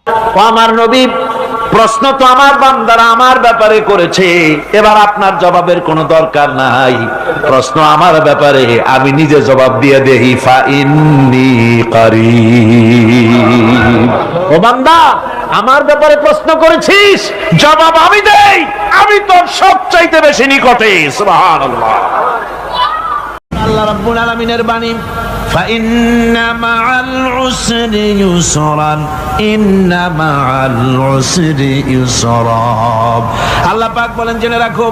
ও আমার নবী, প্রশ্ন তো আমার বান্দারা আমার ব্যাপারে করেছে, এবার আপনার জবাবের কোনো দরকার নাই। প্রশ্ন আমার ব্যাপারে, আমি নিজে জবাব দিয়ে দেই। ফা ইন্নী কারীব। ও বান্দা, আমার ব্যাপারে প্রশ্ন করেছিস, জবাব আমি দেই। আমি তোর সবচাইতে বেশি নিকটে। সুবহানাল্লাহ। আল্লাহ রাব্বুল আলামিনের বাণী, ফাইন্না মাআল উসরি ইউসরান, ইন্না মাআল উসরি ইউসরা। আল্লাহ পাক বলেন, জেনে রাখো,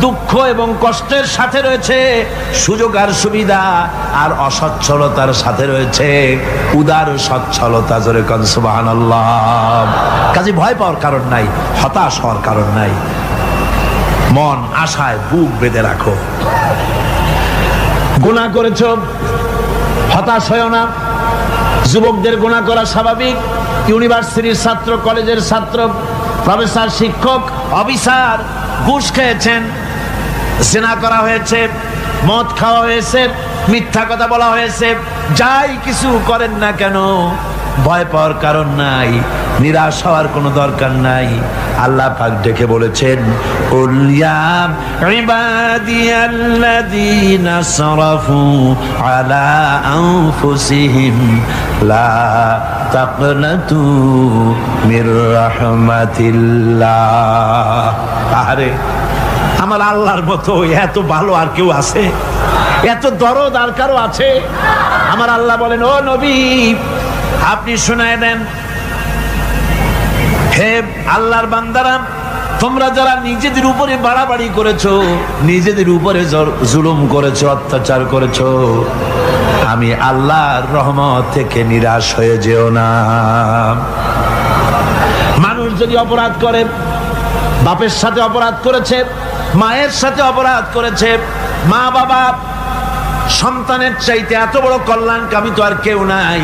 দুঃখ এবং কষ্টের সাথে রয়েছে সুযোগ আর সুবিধা, আর অসচ্ছলতার সাথে রয়েছে উদার সচ্ছলতা। জোরে কোন সুবহানাল্লাহ। কাজে ভয় পাওয়ার কারণ নাই, হতাশ হওয়ার কারণ নাই। মন আশায় বুক বেঁধে রাখো। গুনাহ করেছো, হতাশ হয়েও না। যুবকদের গুনাহ করা স্বাভাবিক। ইউনিভার্সিটির ছাত্র, কলেজের ছাত্র, প্রফেসর, শিক্ষক, অফিসার ঘুষ খেয়েছেন, জিনা করা হয়েছে, মদ খাওয়া হয়েছে, মিথ্যা কথা বলা হয়েছে, যাই কিছু করেন না কেন, ভয় পাওয়ার কারণ নাই, নিরাশ হওয়ার কোনো দরকার নাই। আল্লাহ পাক ডেকে বলেছেন, কুল ইয়া ইবাদিয়াল্লাযীনা সারাফু আলা আনফুসিহিম লা তাকনাতু মির রাহমাতিল্লাহ। আরে আমার আল্লাহর মতো এত ভালো আর কেউ আছে? এত দরদ আর কারো আছে? আমার আল্লাহ বলেন, ও নবী, আপনি শোনায় দেন, হে আল্লাহর বান্দারা, তোমরা যারা নিজেদের উপরে বাড়াবাড়ি করেছো, নিজেদের উপরে জুলুম করেছো, অত্যাচার করেছো, আমি আল্লাহর রহমত থেকে নিরাশ হয়ে যেও না। মানুষ যদি অপরাধ করে, বাপের সাথে অপরাধ করেছে, মায়ের সাথে অপরাধ করেছে, মা বাবা সন্তানের চাইতে এত বড় কল্যাণকামী তো আর কেউ নাই,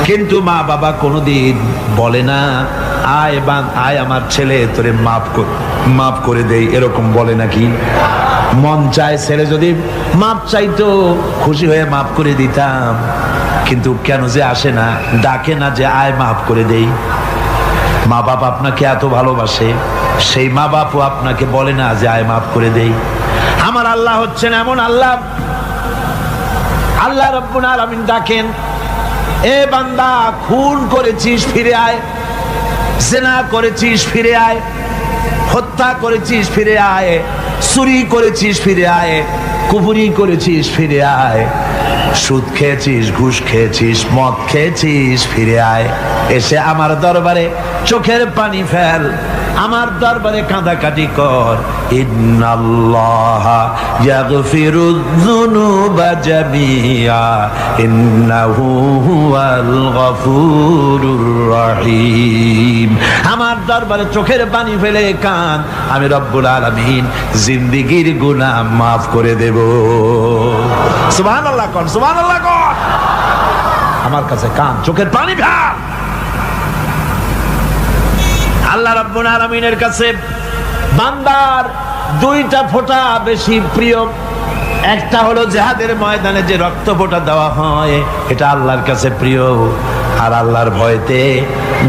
কিন্তু মা বাবা কোনোদিন বলে না, আয় আমার ছেলে তোরে মাফ করে দেই, এরকম বলে নাকি? মন চায় ছেলে যদি মাপ চাইতো, খুশি হয়ে মাফ করে দিতাম, কিন্তু কেন যে আসে না, ডাকে না যে আয় মাফ করে দেই। মা বাপ আপনাকে এত ভালোবাসে, সেই মা বাপও আপনাকে বলে না যে আয় মাফ করে দেই। আমার আল্লাহ হচ্ছেন এমন আল্লাহ, আল্লাহ রাব্বুল আলামিন ডাকেন, এ বান্দা, খুন করেছিস ফিরে আয়, জিনা করেছিস ফিরে আয়, হত্যা করেছিস ফিরে আয়, চুরি করেছিস ফিরে আয়, কুফরি করেছিস ফিরে আয়, সুদ খেয়েছিস, ঘুষ খেয়েছিস, মদ খেয়েছিস ফিরে আয়। এসে আমার দরবারে চোখের পানি ফেল, আমার দরবারে কাঁদাকাটি কর। ইন্নাল্লাহা ইয়াগফিরুয যুনুবা জামিআ ইন্নাহু হুয়াল গফুরুর রহিম। আমার দরবারে চোখের পানি ফেলে কান, আমি রব্বুল আলামিন জিন্দেগীর গুনাহ মাফ করে দেব। সুবহানাল্লাহ কোন, সুবহানাল্লাহ কোন। আমার কাছে কান, চোখের পানি ফেল। আল্লাহ রাব্বুল আলামিনের কাছে বান্দার দুইটা ফোঁটা বেশি প্রিয়। একটা হলো জিহাদের ময়দানে যে রক্ত ফোঁটা দেওয়া হয়, এটা আল্লাহর কাছে প্রিয়। আর আল্লাহর ভয়তে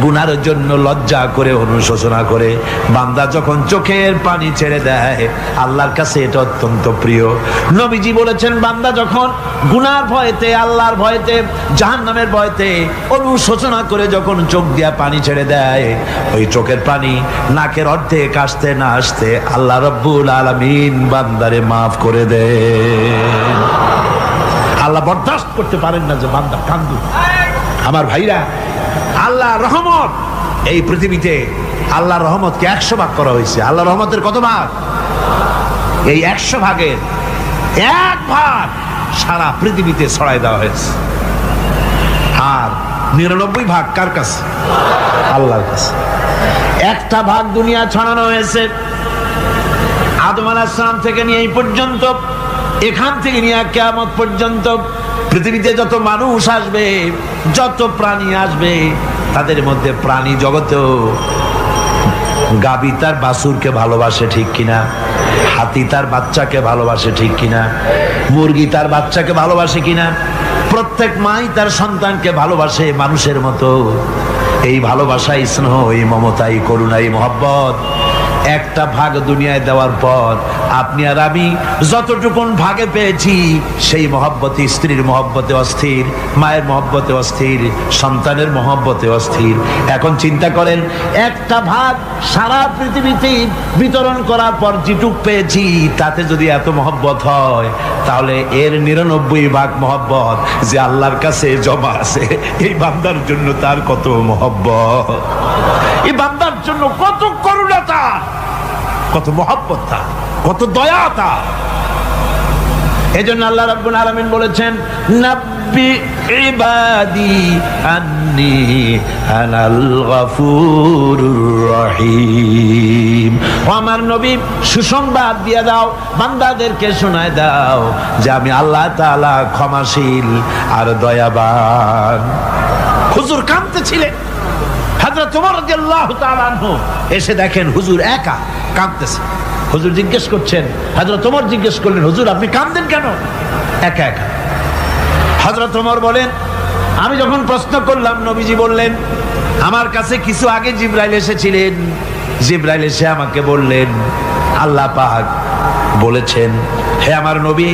গুনার জন্য লজ্জা করে, অনুশোচনা করে বান্দা যখন চোখের পানি ছেড়ে দেয়, আল্লাহর কাছে এটা অত্যন্ত প্রিয়। নবীজি বলেছেন, বান্দা যখন গুনার ভয়তে, আল্লাহর ভয়তে, জাহান্নামের ভয়তে অনুশোচনা করে যখন চোখ দিয়া পানি ছেড়ে দেয়, ওই চোখের পানি নাকের অর্ধেক আসতে না আসতে আল্লাহ রাব্বুল আলামিন বান্দারে মাফ করে দেন। আল্লাহ বরদাস্ত করতে পারেন না যে বান্দা কান্দু। আমার ভাইরা, আল্লাহ রহমত, এই পৃথিবীতে আল্লাহ রহমতকে 100 ভাগ করা হয়েছে। আল্লাহ রহমতের কত ভাগ? এই 100 ভাগের 1 ভাগ সারা পৃথিবীতে ছড়াই দেওয়া হয়েছে। আর 99 ভাগ কার কাছে? আল্লাহর কাছে। একটা ভাগ দুনিয়া ছড়ানো হয়েছে আদম আলাইহিস সালাম থেকে নিয়ে এই পর্যন্ত, এখান থেকে নিয়ে কিয়ামত পর্যন্ত পৃথিবীতে যত মানুষ আসবে, যত প্রাণী আসবে, তাদের মধ্যে প্রাণী জগতেও গাবি তার বাছুরকে ভালোবাসে ঠিক কিনা, হাতি তার বাচ্চাকে ভালোবাসে ঠিক কিনা, মুরগি তার বাচ্চাকে ভালোবাসে কিনা, প্রত্যেক মাই তার সন্তানকে ভালোবাসে মানুষের মতো। এই ভালোবাসা, এই স্নেহ, এই মমতা, এই করুণা, এই মহব্বত একটা ভাগ দুনিয়ায় দেওয়ার পর আপনি আর আমি যতটুকুন ভাগে পেয়েছি সেই মহব্বতে, স্ত্রীর মহব্বতে অস্থির, মায়ের মহব্বতে অস্থির, সন্তানের মহব্বতে অস্থির। এখন চিন্তা করেন, একটা ভাগ সারা পৃথিবীতে বিতরণ করার পর যেটুক পেয়েছি তাতে যদি এত মহব্বত হয়, তাহলে এর 99 ভাগ মহব্বত যে আল্লাহর কাছে জমা আছে, এই বান্দার জন্য তার কত মহব্বত, এই বান্দার জন্য কত করুণা, কত মহব্বত, কত দয়া। এজন্য আল্লাহ রাব্বুল আলামিন বলেছেন, নাব্বি ইবাদি আন্নী আনাল গফুরুর রহিম। ও আমার নবী, সুসংবাদ দিয়ে দাও, বান্দাদেরকে শোনায় দাও যে আমি আল্লাহ তাআলা ক্ষমাশীল আর দয়াবান। হুজুর কাঁদতেছিলেন, হযরত ওমর রাদিয়াল্লাহু তাআলা আনহু এসে দেখেন হুজুর একা কাঁদতেছে। হুজুর জিজ্ঞেস করছেন, হযরত ওমর জিজ্ঞেস করলেন, হুজুর আপনি কাঁদেন কেন একা একা? হযরত ওমর বলেন, আমি যখন প্রশ্ন করলাম নবীজি বললেন, আমার কাছে কিছু আগে জিবরাইল এসেছিলেন, জিবরাইল এসে আমাকে বললেন আল্লাহ পাক বলেছেন, হে আমার নবী,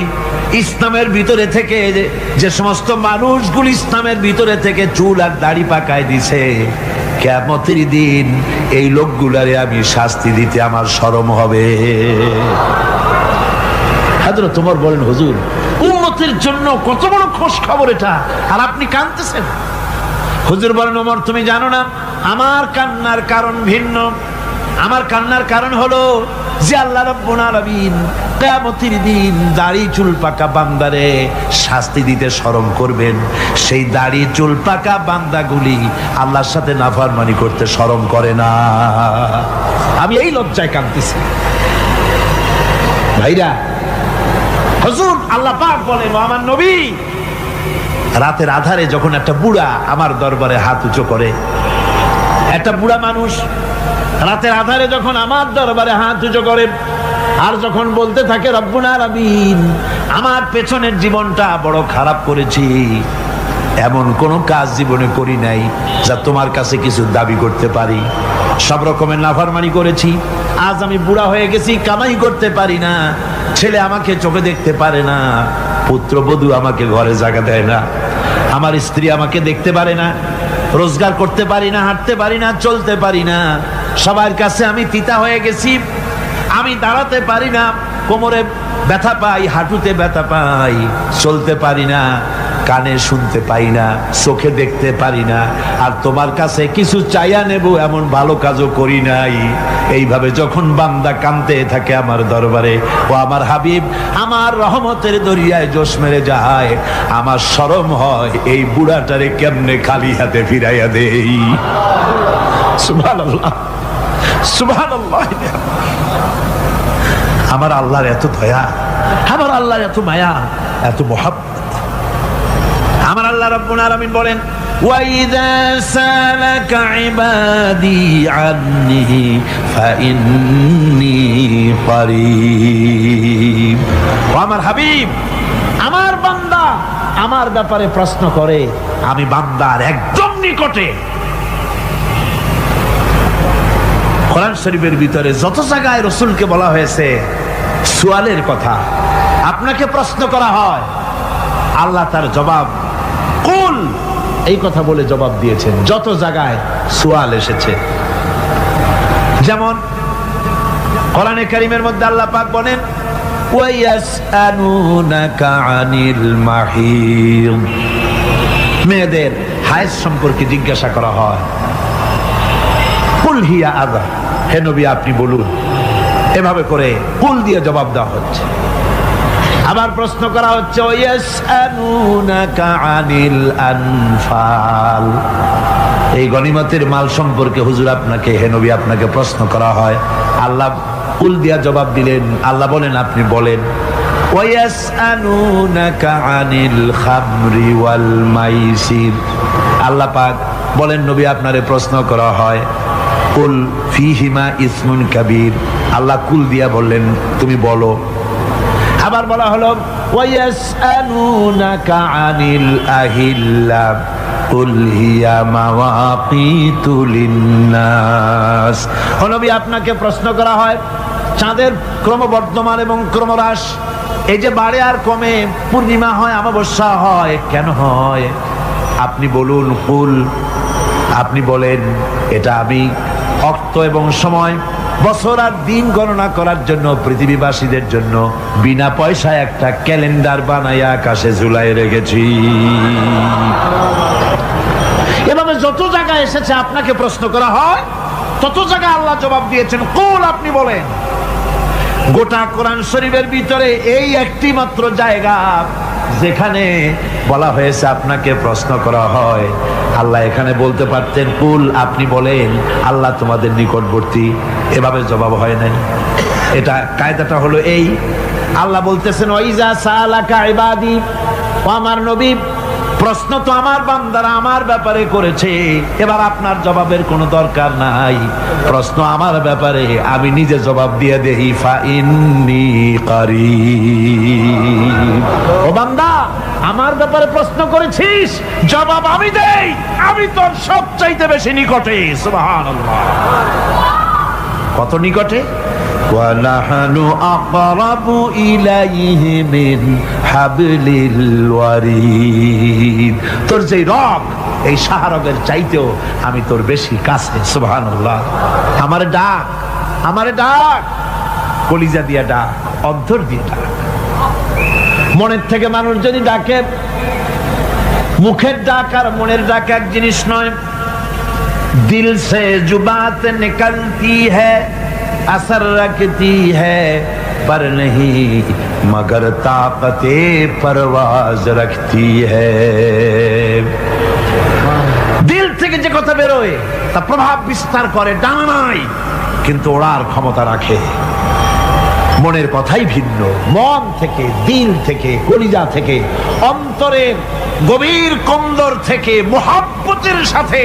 ইসলামের ভিতরে থেকে যে সমস্ত মানুষগুলো ইসলামের ভিতরে থেকে চুল আর দাড়ি পাকায় দিছে, কিয়ামতের দিন এই লোকগুলারে আমি শাস্তি দিতে আমার শরম হবে। হযরত ওমর বলেন, হুজুর উম্মতের জন্য কত বড় খোঁজ খবর এটা, আর আপনি কাঁদতেছেন। হুজুর বলেন, ওমর তুমি জানো না আমার কান্নার কারণ ভিন্ন। আমার কান্নার কারণ হলো যে আল্লাহ রাব্বুল আলামিন কিয়ামতের দিন দাড়ি চুল পাকা বান্দারে শাস্তি দিতে শরম করবেন, সেই দাড়ি চুল পাকা বান্দাগুলি আল্লাহর সাথে নাফরমানি করতে শরম করে না। আমি এই লজ্জায় কাঁদতেছি। ভাইরা, হুজুর আল্লাহ পাক বলেন, ও আমার নবী, রাতের আধারে যখন একটা বুড়া আমার দরবারে হাত উঁচু করে, একটা বুড়া মানুষ রাতের আধারে যখন আমার দরবারে হাত উঁচু করে আর যখন বলতে থাকে, রব্বুল আলামিন আমার পেছনের জীবনটা বড় খারাপ করেছি, এমন কোন কাজ জীবনে করি নাই যা তোমার কাছে কিছু দাবি করতে পারি, সব রকমের নাফরমানি করেছি, আজ আমি বুড়া হয়ে গেছি, কামাই করতে পারি না, ছেলে আমাকে চোখে দেখতে পারে না, পুত্রবধূ আমাকে ঘরে জায়গা দেয় না, আমার স্ত্রী আমাকে দেখতে পারে না, রোজগার করতে পারি না, হাঁটতে পারি না, চলতে পারি না, সবার কাছে আমি তিতা হয়ে গেছি, আমি দাঁড়াতে পারি না, কোমরে ব্যথা পাই, হাঁটুতে ব্যথা পাই, চলতে পারি না, কানে শুনতে পাই না, চোখে দেখতে পারি না, আর তোমার কাছে কিছু চাইয়া নেব এমন ভালো কাজও করি নাই। এইভাবে যখন বান্দা কাঁদতে থাকে আমার দরবারে, ও আমার হাবিব আমার রহমতের দরিয়ায় জোশ মেরে যায়, আমার শরম হয় এই বুড়াটারে কেমনে খালি হাতে ফিরাইয়া দেই। সুবহানাল্লাহ, সুবহানাল্লাহ। আমার আল্লাহর এত দয়া, আমার আল্লাহর এত মায়া, এত মহব্বত। আমার আল্লাহ রাব্বুল আলামিন বলেন, ওয়াইযা সালাকা ইবাদি আন্নী ফাইন্নী করিব। ও আমার হাবিব, আমার বান্দা আমার ব্যাপারে প্রশ্ন করে, আমি বান্দার একদম নিকটে। কোরআন শরীফের ভিতরে যত জায়গায় রাসূলকে বলা হয়েছে সুয়ালের কথা, আপনাকে প্রশ্ন করা হয়, আল্লাহ তার জবাব কুল এই কথা বলে জবাব দিয়েছেন। যত জায়গায় সুয়াল এসেছে, যেমন কোরআনে কারীমের মধ্যে আল্লাহ পাক বলেন, ওয়ায়াসআলুনাকা আনিল মাহিদ, মেয়েদের হায়েজ সম্পর্কে জিজ্ঞাসা করা হয়, কুল হিয়া আযা, হে নবী আপনি বলুন। এভাবে করে কুল দিয়ে জবাব দেওয়া হচ্ছে। আবার প্রশ্ন করা হচ্ছে, ওয়ায়াসআলুনাকা আনিল আনফাল, এই গনিমতের মাল সম্পর্কে হুজুর আপনাকে, হে নবী আপনাকে প্রশ্ন করা হয়। আল্লাহ কুল দিয়া জবাব দিলেন, আল্লাহ বলেন আপনি বলেন। ওয়ায়াসআলুনাকা আনিল খামরি ওয়াল মাইসির, আল্লাহ পাক বলেন নবী আপনারে প্রশ্ন করা হয়, কুল ফিহিমা ইসমুন কাবীর, আল্লাহ কুল দিয়া বললেন তুমি বলো। আবার বলা হলো, ওয়ায়াসআলুনাকা আনিল আহিল্লা, কুল হিয়া মাওয়াকিতু লিন্নাস। ও নবী, আপনাকে প্রশ্ন করা হয় চাঁদের ক্রমবর্ধমান এবং ক্রমহ্রাস, এই যে বাড়ে আর কমে, পূর্ণিমা হয় অমাবস্যা হয়, কেন হয়? আপনি বলুন। কুল, আপনি বলেন, এটা আমি অক্ত এবং সময়, বছর আর দিন গণনা করার জন্য পৃথিবীবাসীদের জন্য বিনা পয়সায় একটা ক্যালেন্ডার বানাইয়া আকাশে ঝুলাই রেখেছি। এভাবে যত জায়গায় এসেছে আপনাকে প্রশ্ন করা হয়, তত জায়গায় আল্লাহ জবাব দিয়েছেন কুল, আপনি বলেন। গোটা কোরআন শরীফের ভিতরে এই একটি মাত্র জায়গা যেখানে বলা হয়েছে আপনাকে প্রশ্ন করা হয়। আল্লাহ এখানে বলতে পারতেন কুল, আপনি বলেন, আল্লাহ তোমাদের নিকটবর্তী, এভাবে জবাব হয় নাই। এটা কায়দাটা হলো এই, আল্লাহ বলতেছেন ওয়াইজা সালাকা ইবাদি, ও আমার নবী, প্রশ্ন তো আমার বান্দারা আমার ব্যাপারে করেছে, এবার আপনার জবাবের কোনো দরকার নাই। প্রশ্ন আমার ব্যাপারে, আমি নিজে জবাব দিয়ে দেই, ফা ইন্নী কারীব। ও বান্দা, আমার ব্যাপারে প্রশ্ন করেছিস, জবাব আমি দেই, আমি তোর সবচাইতে বেশি নিকটে। সুবহানাল্লাহ, কত নিকটে? ওয়ানাহানু আকরাবু ইলাইহি মিন হাবলিল ওয়ারিদ। তোর যে রব, এই শাহরগের চাইতেও আমি তোর বেশি কাছে। সুবহানাল্লাহ। আমারে ডাক, আমারে ডাক, কলিজা দিয়া ডাক, অন্তর দিয়ে ডাক। মনের থেকে মানুষ যদি ডাকে, মুখের ডাক আর মনের ডাক এক জিনিস নয়। দিল সে জুবাত নিকলতি হ্যায়, असर रखती है पर नहीं मगर ताकते परवाज रखती है। দিল থেকে যে কথা বেরোয় তা প্রভাব বিস্তার করে, ডানা নাই কিন্তু ওড়ার ক্ষমতা রাখে। মনের কথাই ভিন্ন। মন থেকে, দিল থেকে, কলিজা থেকে, অন্তরের গভীর কন্দর থেকে মুহাব্বতের সাথে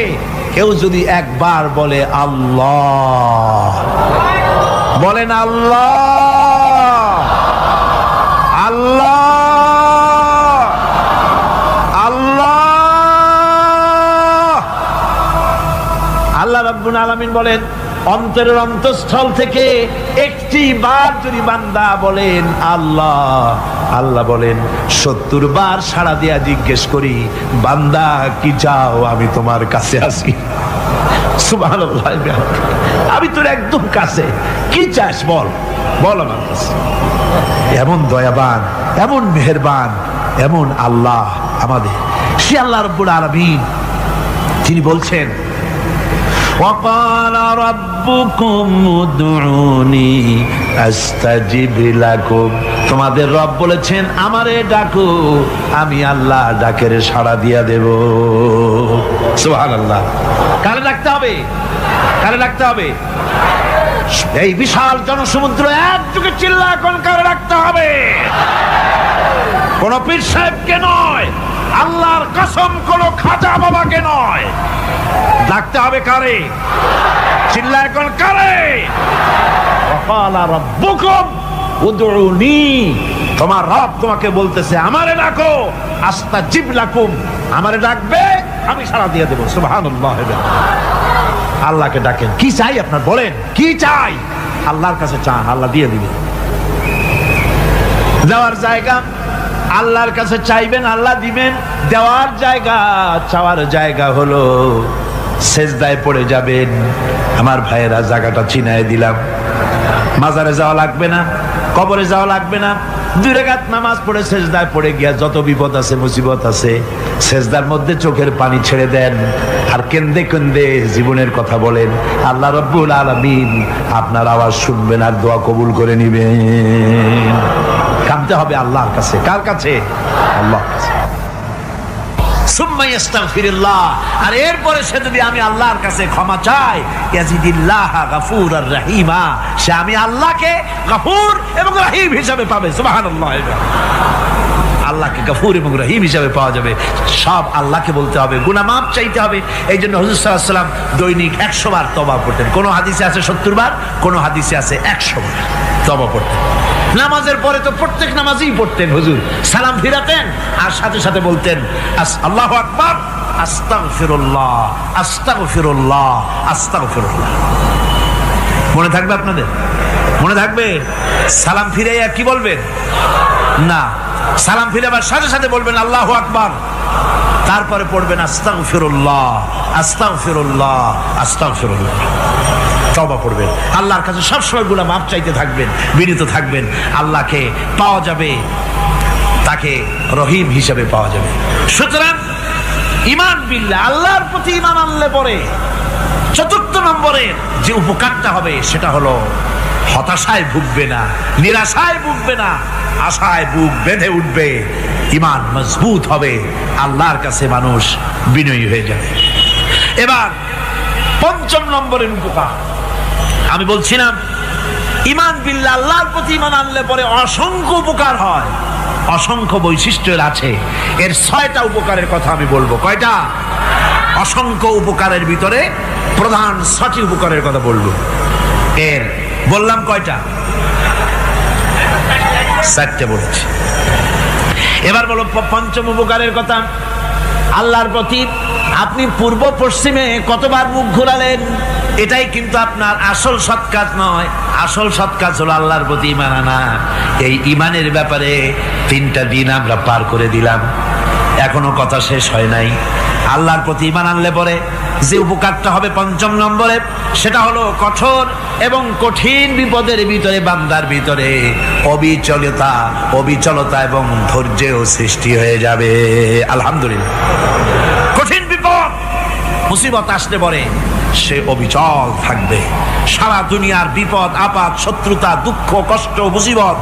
কেউ যদি একবার বলে আল্লাহ, বলেন আল্লাহ, আল্লাহ, আল্লাহ। আল্লাহ রাব্বুল আলামিন বলেন, অন্তরের অন্তঃস্থল থেকে একটি বার যদি বান্দা বলেন আল্লাহ, আল্লাহ বলেন 70 বার সাড়া দিয়া জিজ্ঞেস করি, বান্দা কি চাও, আমি তোমার কাছে আসি। সুবহানাল্লাহ, আমি তোর একদম কাছে, কি চাস বল, বল আমার কাছে। এমন দয়াবান, এমন মেহেরবান, এমন আল্লাহ আমাদের। সে আল্লাহ রাব্বুল আলামিন, তিনি বলছেন وقال ربكم ادعوني استجب لكم। তোমাদের রব বলেছেন আমারে ডাকো, আমি আল্লাহ ডাকের সাড়া দিয়া দেব। সুবহানাল্লাহ। কারে ডাকতে হবে? কারে ডাকতে হবে? এই বিশাল জনসমুদ্র একযোগে চিল্লা এখন কারে ডাকতে হবে? কোন পীর সাহেবকে নয়, আল্লাহর কসম কোন খাজা বাবাকে নয়, ডাকতে হবে কারে? চিল্লা এখন কারে? ওয়াকালা রাব্বুকুম উদউনি, তোমার রব তোমাকে বলতেছে আমারে ডাকো, আস্তাজিব লাকুম, আমারে ডাকবে আমি সাড়া দিয়ে দেব। সুবহানাল্লাহ। আল্লাহকে ডাকেন, কি চাই আপনার বলেন, কি চাই? আল্লাহর কাছে চান, আল্লাহ দিয়ে দিবেন। দেওয়ার জায়গা আল্লাহর কাছে চাইবেন, আল্লাহ দিবেন। দেওয়ার জায়গা, চাওয়ার জায়গা হলো সেজদায় পড়ে যাবেন। আমার ভাইয়েরা, জায়গাটা চিনায় দিলাম। মাজারে যাওয়া লাগবে না, কবরে যাওয়া লাগবে না। 2 রাকাত নামাজ পড়ে সেজদায় পড়ে গিয়া যত বিপদ আছে, মুসিবত আছে, সেজদার মধ্যে চোখের পানি ছেড়ে দেন আর কেন্দে কেন্দে জীবনের কথা বলেন। আল্লাহ রাব্বুল আলামিন আপনার আওয়াজ শুনবেন আর দোয়া কবুল করে নিবেন। কাঁদতে হবে আল্লাহর কাছে। কার কাছে? আল্লাহর কাছে। সুম্মা ইস্তাগফিরুল্লাহ, আর এরপরে সে যদি আমি আল্লাহর কাছে ক্ষমা চাই, ইয়াজিদিল্লাহ গফুরার রহিমা, সে আমি আল্লাহকে গফুর এবং রহিম হিসাবে পাবে। সুবহানাল্লাহ। আল্লাহকে গফুর এবং রহিম হিসাবে পাওয়া যাবে। সব আল্লাহকে বলতে হবে, গুনাহ মাফ চাইতে হবে। এই জন্য হুজুর সাল্লাল্লাহু আলাইহি ওয়াসাল্লাম দৈনিক 100 বার তওবা পড়তেন। কোন হাদিসে আছে 70 বার, কোন হাদিসে আছে 100 বার তওবা পড়তেন। নামাজের পরে তো প্রত্যেক নামাজই পড়তেন হুজুর, সালাম ফিরাতেন আর সাথে সাথে বলতেন আল্লাহু আকবার, আস্তাগফিরুল্লাহ, আস্তাগফিরুল্লাহ, আস্তাগফিরুল্লাহ। মনে থাকবে আপনাদের? মনে থাকবে? সালাম ফিরাইয়া কি বলবেন? না, সালাম ফিরাবার সাথে সাথে বলবেন আল্লাহু আকবার, তারপরে পড়বেন আস্তাগফিরুল্লাহ, আস্তাগফিরুল্লাহ, আস্তাগফিরুল্লাহ। তওবা করবেন, আল্লাহর কাছে সবসময় গুনাহ মাফ চাইতে থাকবেন, বিনীত থাকবেন। আল্লাহকে পাওয়া যাবে, তাকে রহিম হিসেবে পাওয়া যাবে। সুতরাং ঈমান বিল্লাহ, আল্লাহর প্রতি ঈমান আনলে পরে চতুর্থ নম্বরের যে উপকারটা হবে সেটা হলো হতাশায় ভুগবে না, নিরাশায় ভুগবে না, আশায় বুক বেঁধে উঠবে, ঈমান মজবুত হবে, আল্লাহর কাছে মানুষ বিনয়ী হয়ে যাবে। এবার পঞ্চম নম্বরের উপকার আমি বলছিলাম, ঈমান বিল্লাহ, আল্লাহর প্রতি ঈমান আনলে পরে অসংখ্য উপকার হয়, অসংখ্য বৈশিষ্ট্যের আছে। এর 6টা উপকারের কথা আমি বলবো। কয়টা? অসংখ্য উপকারের ভিতরে প্রধান 6টি উপকারের কথা বলবো। এর বললাম কয়টা? 4টে বলেছি। এবার বলো পঞ্চম উপকারের কথা। আল্লাহর প্রতি আপনি পূর্ব পশ্চিমে কতবার মুখ ঘোরালেন, এটাই কিন্তু আপনার আসল সৎ কাজ নয়। আসল সৎ কাজ হলো আল্লাহর প্রতি ঈমান আনা। এই ঈমানের ব্যাপারে 3টা দিন আমরা পার করে দিলাম, এখনো কথা শেষ হয় নাই। আল্লাহর প্রতি ঈমান আনলে পরে যে উপকারটা হবে পঞ্চম নম্বরে, সেটা হলো কঠোর এবং কঠিন বিপদের ভিতরে বান্দার ভিতরে অবিচলতা এবং ধৈর্যের সৃষ্টি হয়ে যাবে। আলহামদুলিল্লাহ। কঠিন বিপদ মুসিবত আসলে পরে সে অবিচল থাকবে। সারা দুনিয়ার বিপদ আপদ, শত্রুতা, দুঃখ, কষ্ট, মুসিবত,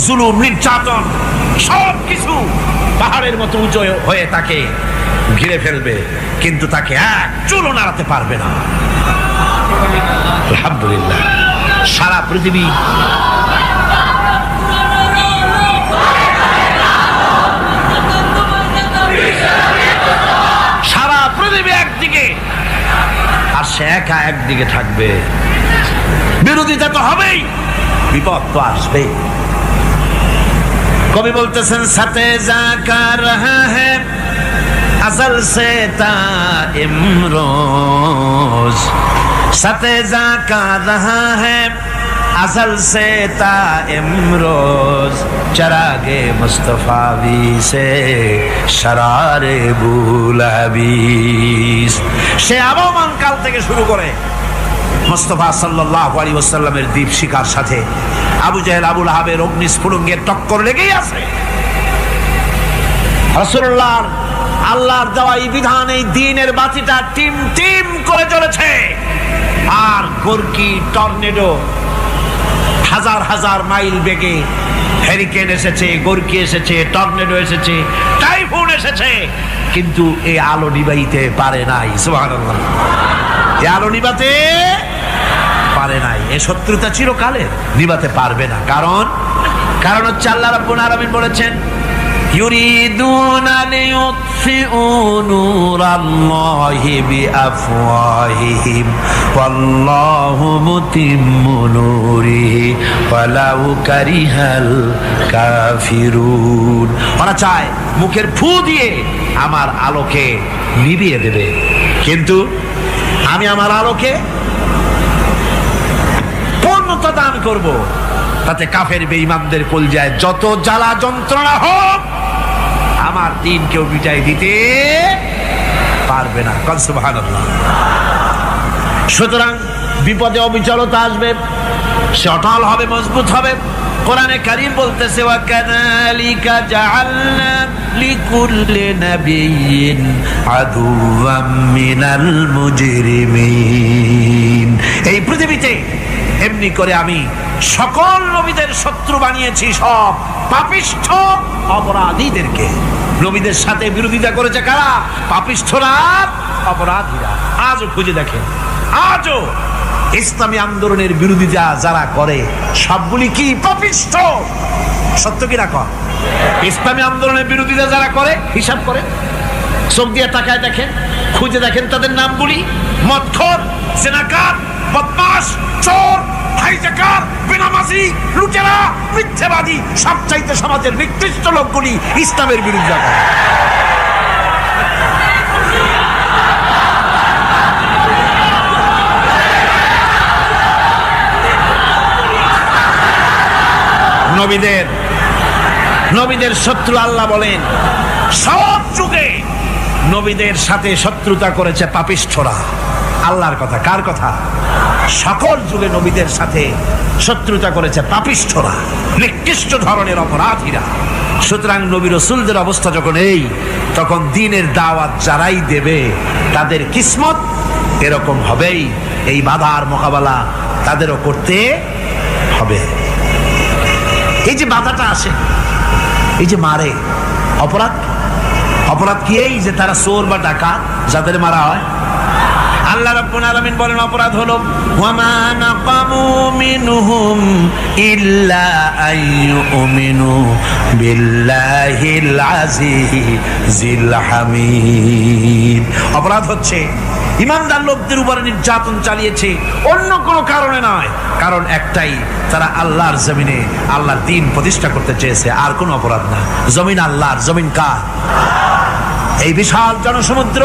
জুলুম, নির্যাতন সব কিছু পাহাড়ের মতো উঁচু হয়ে তাকে ঘিরে ফেলবে, কিন্তু তাকে এক চুলও নাড়াতে পারবে না। আলহামদুলিল্লাহ। সারা পৃথিবী একদিকে আর সে একা একদিকে থাকবে। বিরোধিতা তো হবেই, বিপদ তো আসবেই। কবি বলতেছেন, সাথে জাকা রহা হ্যায় अज़ल से ता इमरोज, सतेजा का रहा है अज़ल से ता इमरोज, चरागे मुस्तफावी से शरारे बुलहबीस। সে আবহমান কাল থেকে শুরু করে মুস্তাফা সাল্লাল্লাহু আলাইহি ওয়াসাল্লামের দীপ শিখার সাথে আবু জাহেল, আবু লাহাবের অগ্নিস্ফুলিঙ্গের টক্কর লেগেই আছে। রাসূলুল্লাহর আল্লাহর দেওয়া এই বিধান, এই দ্বীনের বাতিটা টিম টিম করে চলেছে। আর গোর্কি, টর্নেডো, হাজার হাজার মাইল বেগে হ্যারিকেন এসেছে, গোর্কি এসেছে, টর্নেডো এসেছে, টাইফুন এসেছে, কিন্তু এই আলো নিবাইতে পারে নাই। সুবহানাল্লাহ। এই আলো নিবাতে পারে নাই। এই শত্রুতা চিরকালের, নিবাতে পারবে না। কারণ হচ্ছে আল্লাহ রাব্বুল আলামিন বলেছেন, ইউরিদুনা লিয়ুতফিউ নূরাল্লাহি বিআফওয়াহিহিম ওয়াল্লাহু মুতিম্মু নূরিহি ওয়ালাউ কারিহাল কাফিরুন। ওরা চায় মুখের ফু দিয়ে আমার আলোকে নিভিয়ে দেবে, কিন্তু আমি আমার আলোকে পূর্ণতা দান করব। তাতে কাফের বেঈমানদের কলজায় যত জ্বালা যন্ত্রণা হোক, আমার দ্বীন কেউ মিটাই দিতে পারবে না। সুবহানাল্লাহ। সুতরাং বিপদে অবিচলতা আসবে, সে অটল হবে, মজবুত হবে। কোরআনে কারীম বলতেছে, ওয়া কাযালিকা জাআলনা লিকুল্লি নাবিয়্যিন আদুওয়াম মিনাল মুজরিমিন। এই পৃথিবীতে এমনি করে আমি সকল নবীদের শত্রু বানিয়েছি, সব পাপিষ্ঠ অপরাধীদেরকে। নবীদের সাথে বিরোধিতা করেছে কারা? পাপিষ্ঠরা, অপরাধীরা। আজও খুঁজে দেখেন, আজও ইসলামী আন্দোলনের বিরোধিতা যারা করে সবগুলি কি পাপিষ্ঠ? সত্য কি না কর? ইসলামী আন্দোলনের বিরোধিতা যারা করে হিসাব করে, চোখ দিয়ে তাকায় দেখেন, খুঁজে দেখেন তাদের নামগুলি। মদখোর, জেনাকার, বদমাশ, চোর, হাইজাকার, বেনামাজি, লুটেরা, মিথ্যাবাদী, সবচাইতে সমাজের নিকৃষ্ট লোকগুলি ইসলামের বিরুদ্ধে করে। নবীদের শত্রু আল্লাহ বলেন সব যুগে নবীদের সাথে শত্রুতা করেছে পাপিষ্ঠরা। আল্লাহর কথা, কার কথা? সকল যুগে নবীদের সাথে শত্রুতা করেছে পাপিষ্ঠরা, নিকৃষ্ট ধরনের অপরাধীরা। সুতরাং নবী রাসূলদের অবস্থা যখন এই, তখন দ্বীনের দাওয়াত যারাই দেবে তাদের কিসমত এরকম হবেই। এই বাধার মোকাবেলা তাদেরও করতে হবে। এই যে বাধাটা আসে, এই যে মারে, অপরাধ কি? এই যে তারা চোর বা ডাকাত যাদের মারা হয়। আল্লাহ রাব্বুল আলামিন বলেন অপরাধ হলো ওয়ামা নাকামু মিনহুম ইল্লা আইয়ুমিনু বিল্লাহিল আজিজিল হামিদ। অপরাধ হচ্ছে ইমানদার লোকদের উপরে নির্যাতন চালিয়েছে, অন্য কোনো কারণে নয়। কারণ একটাই, তারা আল্লাহর জমিনে আল্লাহর দ্বীন প্রতিষ্ঠা করতে চেয়েছে, আর কোনো অপরাধ না। জমিন আল্লাহর, জমিন কার? এই বিশাল জনসমুদ্র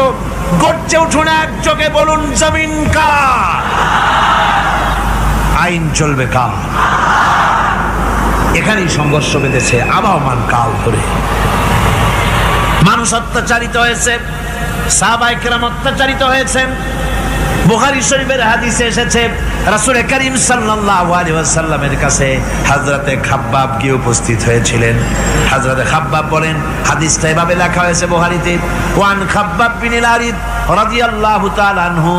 গর্জে উঠুন একযোগে, বলুন জমিন কার? আইন চলবে কার? এখানেই সংঘর্ষ বেঁধেছে আবহমান কাল ধরে। মানুষ অত্যাচারিত হয়েছে, সাহাবায়ে কেরাম অত্যাচারিত হয়েছেন। বুখারী শরীফের হাদিসে এসেছে রাসূল করিম সাল্লাল্লাহু আলাইহি ওয়াসাল্লামের কাছে হযরতে খাব্বাব গিয়ে উপস্থিত হয়েছিলেন। হযরতে খাব্বাব বলেন, হাদিসটা এভাবে লেখা হয়েছে বুখারীতে, ওয়ান খাব্বাব বিন আল-আরিদ রাদিয়াল্লাহু তাআলা আনহু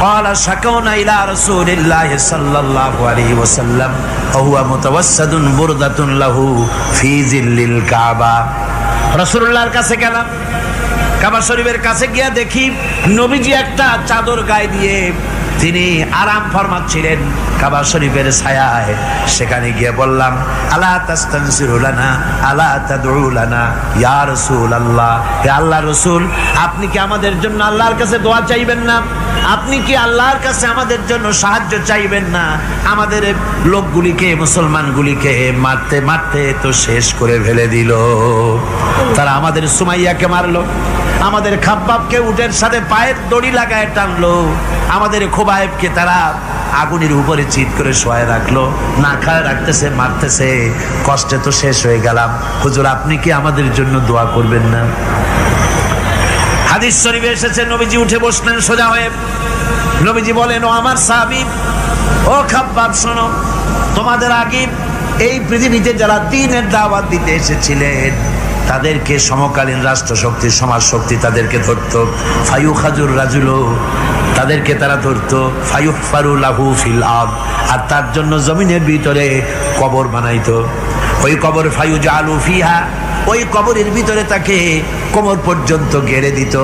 قال شكونا إلى رسول الله صلى الله عليه وسلم وهو متوسد بردة له في ظل الكعبة। রাসূলুল্লাহর কাছে গেলাম, কাবা শরীফের কাছে গিয়ে দেখি নবীজি একটা চাদর গায়ে দিয়ে তিনি আরাম ফরমাচ্ছিলেন কাবা শরীফের ছায়ায়। সেখানে গিয়ে বললাম, আলা তাস্তানসিরু লানা আলা তাদউ লানা ইয়া রাসূলুল্লাহ, হে আল্লাহর রাসূল, আপনি কি আমাদের জন্য আল্লাহর কাছে দোয়া চাইবেন না? আপনি কি আল্লাহর কাছে আমাদের জন্য সাহায্য চাইবেন না? আমাদের লোকগুলিকে, মুসলমানগুলিকে মারতে মারতে তো শেষ করে ফেলে দিল। তারা আমাদের সুমাইয়াকে মারলো, আমাদের খাব্বাবকে উটের সাথে পায়ের দড়ি লাগায় টানলো, আমাদের খোবায়েবকে তারা আগুনের উপরে চিৎ করে শোয়ায় রাখলো, না খায় রাখতেছে, মারতেছে, কষ্টে তো শেষ হয়ে গেলাম। হুজুর, আপনি কি আমাদের জন্য দোয়া করবেন না? হাদিস শরীফে এসেছে নবীজি উঠে বসলেন সোজা হয়ে। নবীজি বলেন, ও আমার সাহাবী, ও খাব্বাব, শোনো, তোমাদের আগে এই পৃথিবীতে যারা দ্বীনের দাওয়াত দিতে এসেছিলেন তাদেরকে সমকালীন রাষ্ট্রশক্তি, সমাজ শক্তি তাদেরকে ধরত। ফায়ুখাজুর রাজুলো, তাদেরকে তারা ধরত। ফায়ুহফারু লাহু ফিল আরদ, আর তার জন্য জমিনের ভিতরে কবর বানাইতো। ওই কবর ফায়ুজালু ফিহা, ওই কবরের ভিতরে তাকে কোমর পর্যন্ত গেড়ে দিত।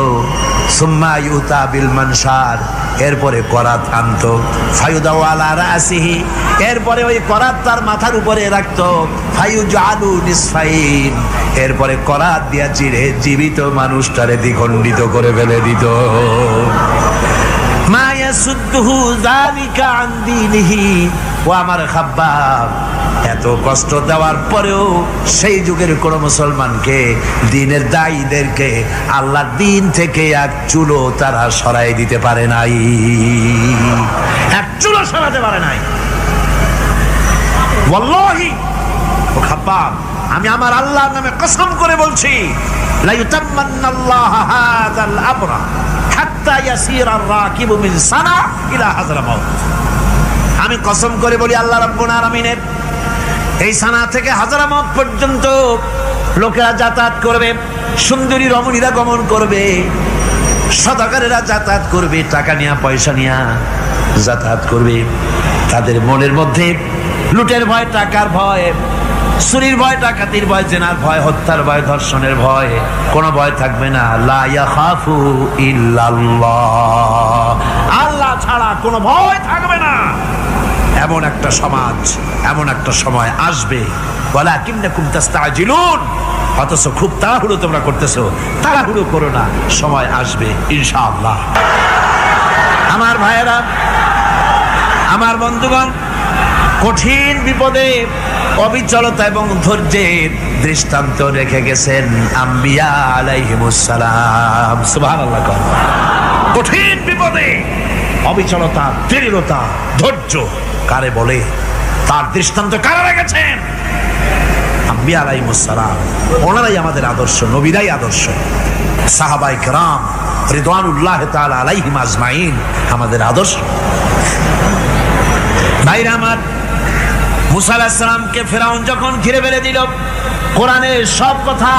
সুম্মা ইউতা বিল মানশার, এরপরে করাত আনতো। ফায়ুদাউ আলা রাসিহি, এরপরে ওই করাত তার মাথার উপরে রাখতো। ফায়ুজালু নিসফাইন, এরপরে করাত দিয়া চিরে জীবিত মানুষটারে দ্বিখণ্ডিত করে ফেলে দিত। মা ইয়াসুদ্দুহু যালিকা আন দীনিহি, ও আমার খাব্বাব, এত কষ্ট দেওয়ার পরেও সেই যুগের কোন মুসলমানকে, দ্বীনের দায়ীদেরকে আল্লাহর দ্বীন থেকে এক চুলো তারা সরাই দিতে পারে নাই, এক চুলো সরাতে পারে নাই। ওয়াল্লাহি, ও খাব্বাব, আমি আমার আল্লাহর নামে কসম করে বলছি, লা ইউতাম্মান্নাল্লাহু হাযাল আমরা হাত্তা ইয়াসিরার রাকিবু মিন সানা ইলা হাযরামাউত। আমি কসম করে বলি, আল্লাহ রাব্বুল আলামিনের এই সানা থেকে হাজারামাউত পর্যন্ত লোকেরা যাতায়াত করবে, সুন্দরী রমণীরা গমন করবে, সদাগরেরা যাতায়াত করবে, টাকা নিয়া পয়সা নিয়া যাতায়াত করবে। তাদের মনের মধ্যে লুটের ভয়, টাকার ভয়, চুরির ভয়, ডাকাতির ভয়, জেনার ভয়, হত্যার ভয়, ধর্ষণের ভয়, কোনো ভয় থাকবে না। লা ইয়াখাফু ইল্লাল্লাহ, আল্লাহ ছাড়া কোনো ভয় থাকবে না। এমন একটা সমাজ, এমন একটা সময় আসবে, ওয়ালাকিন্নাকুম তাস্তাজিলুন, অথচ খুব তাড়াহুড়ো তোমরা করতেছো। তাড়াহুড়ো করো না, সময় আসবে ইনশাআল্লাহ। আমার ভাইয়েরা, আমার বন্ধুগণ, কঠিন বিপদে অবিচলতা এবং ধৈর্যের দৃষ্টান্ত রেখে গেছেন আম্বিয়া আলাইহিমুস সালাম। সুবহানাল্লাহ। কঠিন বিপদে অবিচলতা, দৃঢ়তা, ধৈর্য কারে বলে? তার দৃষ্টান্ত কারা রেখেছেন? আম্বিয়া আলাইহিস সালাম, ওনারাই আমাদের আদর্শ, নবীরাই আদর্শ। সাহাবায়ে কেরাম রিদওয়ানুল্লাহ তাআলা আলাইহিম আজমাইন আমাদের আদর্শ। ভাইরা আমার, মুসা আলাইহিস সালামকে ফেরাউন যখন ঘিরে ফেলে দিল, কোরআনের সব কথা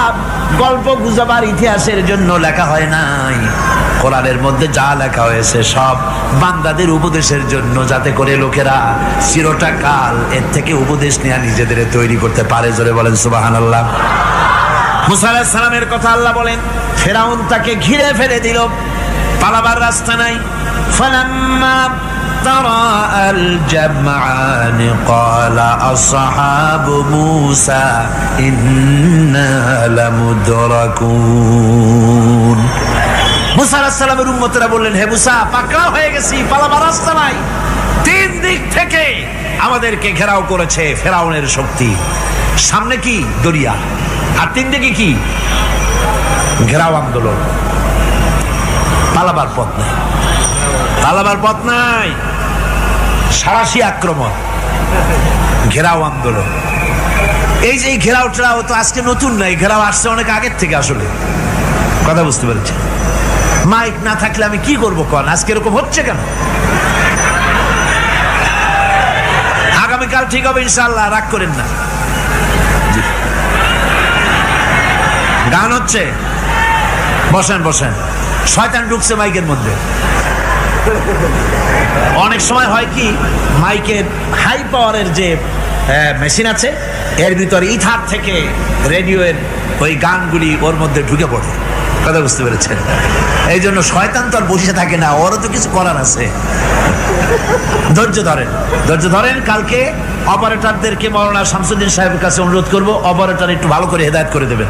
গল্প গুজবার ইতিহাসের জন্য লেখা হয় নাই। কোরআনের মধ্যে যা লেখা হয়েছে সব বান্দাদের উপদেশের জন্য, যাতে করে লোকেরা চিরটা কাল এর থেকে উপদেশ নিয়ে নিজেদের তৈরি করতে পারে। জোরে বলেন সুবহানাল্লাহ। মুসা আলাইহিস সালামের কথা আল্লাহ বলেন, ফেরাউন তাকে ঘিরে ফেলে দিল, পালাবার রাস্তা নাই। ফালাম্মা تراءى الجمعان قال أصحاب موسى إنا لمدركون। মুসা আলাইহিস সালামের উম্মতেরা বললেন, হে মুসা, পাকড়াও হয়ে গেছি, পালাবার রাস্তা নাই। তিন দিক থেকে আমাদেরকে ঘেরাও করেছে ফেরাউনের শক্তি। সামনে কি? দরিয়া, আর তিন দিকে কি? ঘেরাও আন্দোলন। পালাবার পথ নাই, পালাবার পথ নাই। সারাশি আক্রমণ, ঘেরাও আন্দোলন। এই যে ঘেরাও টেরাও তো আজকে নতুন নাই, ঘেরাও আসছে অনেক আগের থেকে। আসলে কথা বুঝতে পেরেছি। মাইক না থাকলে আমি কি করবো কন? আজকে এরকম হচ্ছে কেন? আগামীকাল ঠিক হবে ইনশাআল্লাহ, রাগ করেন না। গান হচ্ছে, বসেন বসেন। শয়তান ঢুকছে মাইকের মধ্যে। অনেক সময় হয় কি, মাইকের হাই পাওয়ারের যে মেশিন আছে, এর ভিতরে ইথার থেকে রেডিওর ওই গানগুলি ওর মধ্যে ঢুকে পড়ে। কথা বুঝতে পেরেছেন? এই জন্য শয়তান তো আর বসে থাকে না, ওরও তো কিছু করার আছে। ধৈর্য ধরেন, ধৈর্য ধরেন। কালকে অপারেটরদেরকে মাওলানা শামসুদ্দিন সাহেবের কাছে অনুরোধ করব, অপারেটর একটু ভালো করে হেদায়েত করে দেবেন।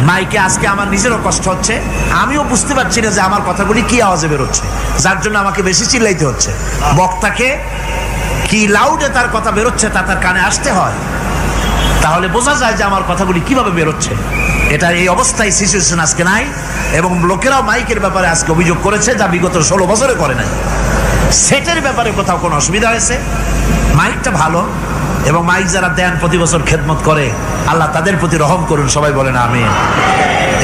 মাইকে আজকে আমার নিজেরও কষ্ট হচ্ছে, আমিও বুঝতে পারছি না যে আমার কথাগুলি কি আওয়াজে বেরোচ্ছে, যার জন্য আমাকে বেশি চিল্লাইতে হচ্ছে। বক্তাকে কি লাউডে তার কথা বেরোচ্ছে তা তার কানে আসতে হয়, তাহলে বোঝা যায় যে আমার কথাগুলি কিভাবে বেরোচ্ছে। এটা এই অবস্থায় সিচুয়েশন আজকে নাই, এবং লোকেরাও মাইকের ব্যাপারে আজকে অভিযোগ করেছে, যা বিগত 16 বছরে করে নাই। সেটের ব্যাপারে কোথাও কোনো অসুবিধা হয়েছে? মাইকটা ভালো, এবং মাইক যারা দেন প্রতি বছর খেদমত করে, আল্লাহ তাদের প্রতি রহম করুন। সবাই বলেন আমিন।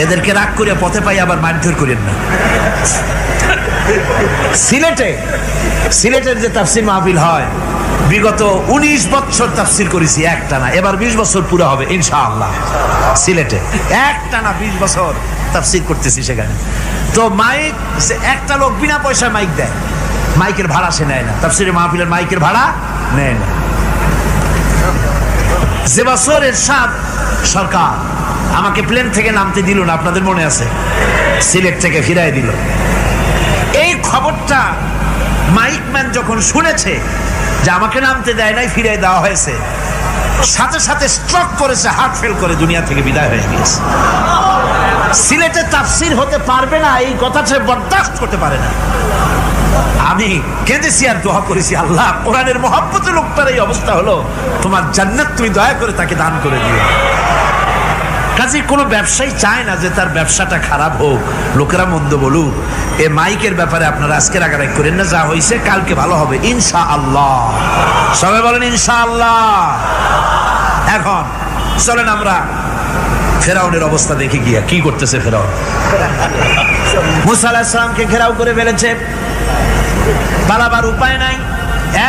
এদেরকে রাগ করে পথে পাই আবার মারধর করেন না। সিলেটের যে তাফসির মাহফিল হয়, বিগত 19 বছর তাফসির করেছি একটানা, এবার 20 বছর পুরো হবে ইনশাআল্লাহ। সিলেটে একটানা 20 বছর তাফসির করতেছি সেখানে। তো মাইক, একটা লোক বিনা পয়সায় মাইক দেয়, মাইকের ভাড়া সে নেয় না। তাফসিরের মাহফিলের মাইকের ভাড়া নেয় না। যে বছর এরশাদ সরকার আমাকে প্লেন থেকে নামতে দিল না, আপনাদের মনে আছে? সিলেট থেকে ফিরাই দিল। এই খবরটা মাইকম্যান যখন শুনেছে যে আমাকে নামতে দেয় নাই, ফিরাই দেওয়া হয়েছে, সাথে সাথে স্ট্রোক করেছে, হার্ট ফেল করে দুনিয়া থেকে বিদায় হয়ে গেছে। সিলেটে তাফসির হতে পারবে না, এই কথাটা বরদাস্ত করতে পারে না। আমি কেঁদেছি আর দোয়া করেছি, আল্লাহ, কোরআনের মহব্বতের লোকটার এই অবস্থা হলো, তোমার জান্নাত তুমি দয়া করে তাকে দান করে দিও। কাজে কোনো ব্যবসায়ী চায় না যে তার ব্যবসাটা খারাপ হোক, লোকেরা মন্দ বলুক। এ মাইকের ব্যাপারে আপনারা আজকে রাগারাগ করেন না, যা হয়েছে কালকে ভালো হবে ইনশাআল্লাহ। সবাই বলেন ইনশাআল্লাহ। এখন চলেন আমরা ফেরাউনের অবস্থা দেখে গিয়া কি করতেছে ফেরাউন। মুসা আলাইহিস সালামকে ঘেরাও করে ফেলেছে, পালাবার উপায় নাই।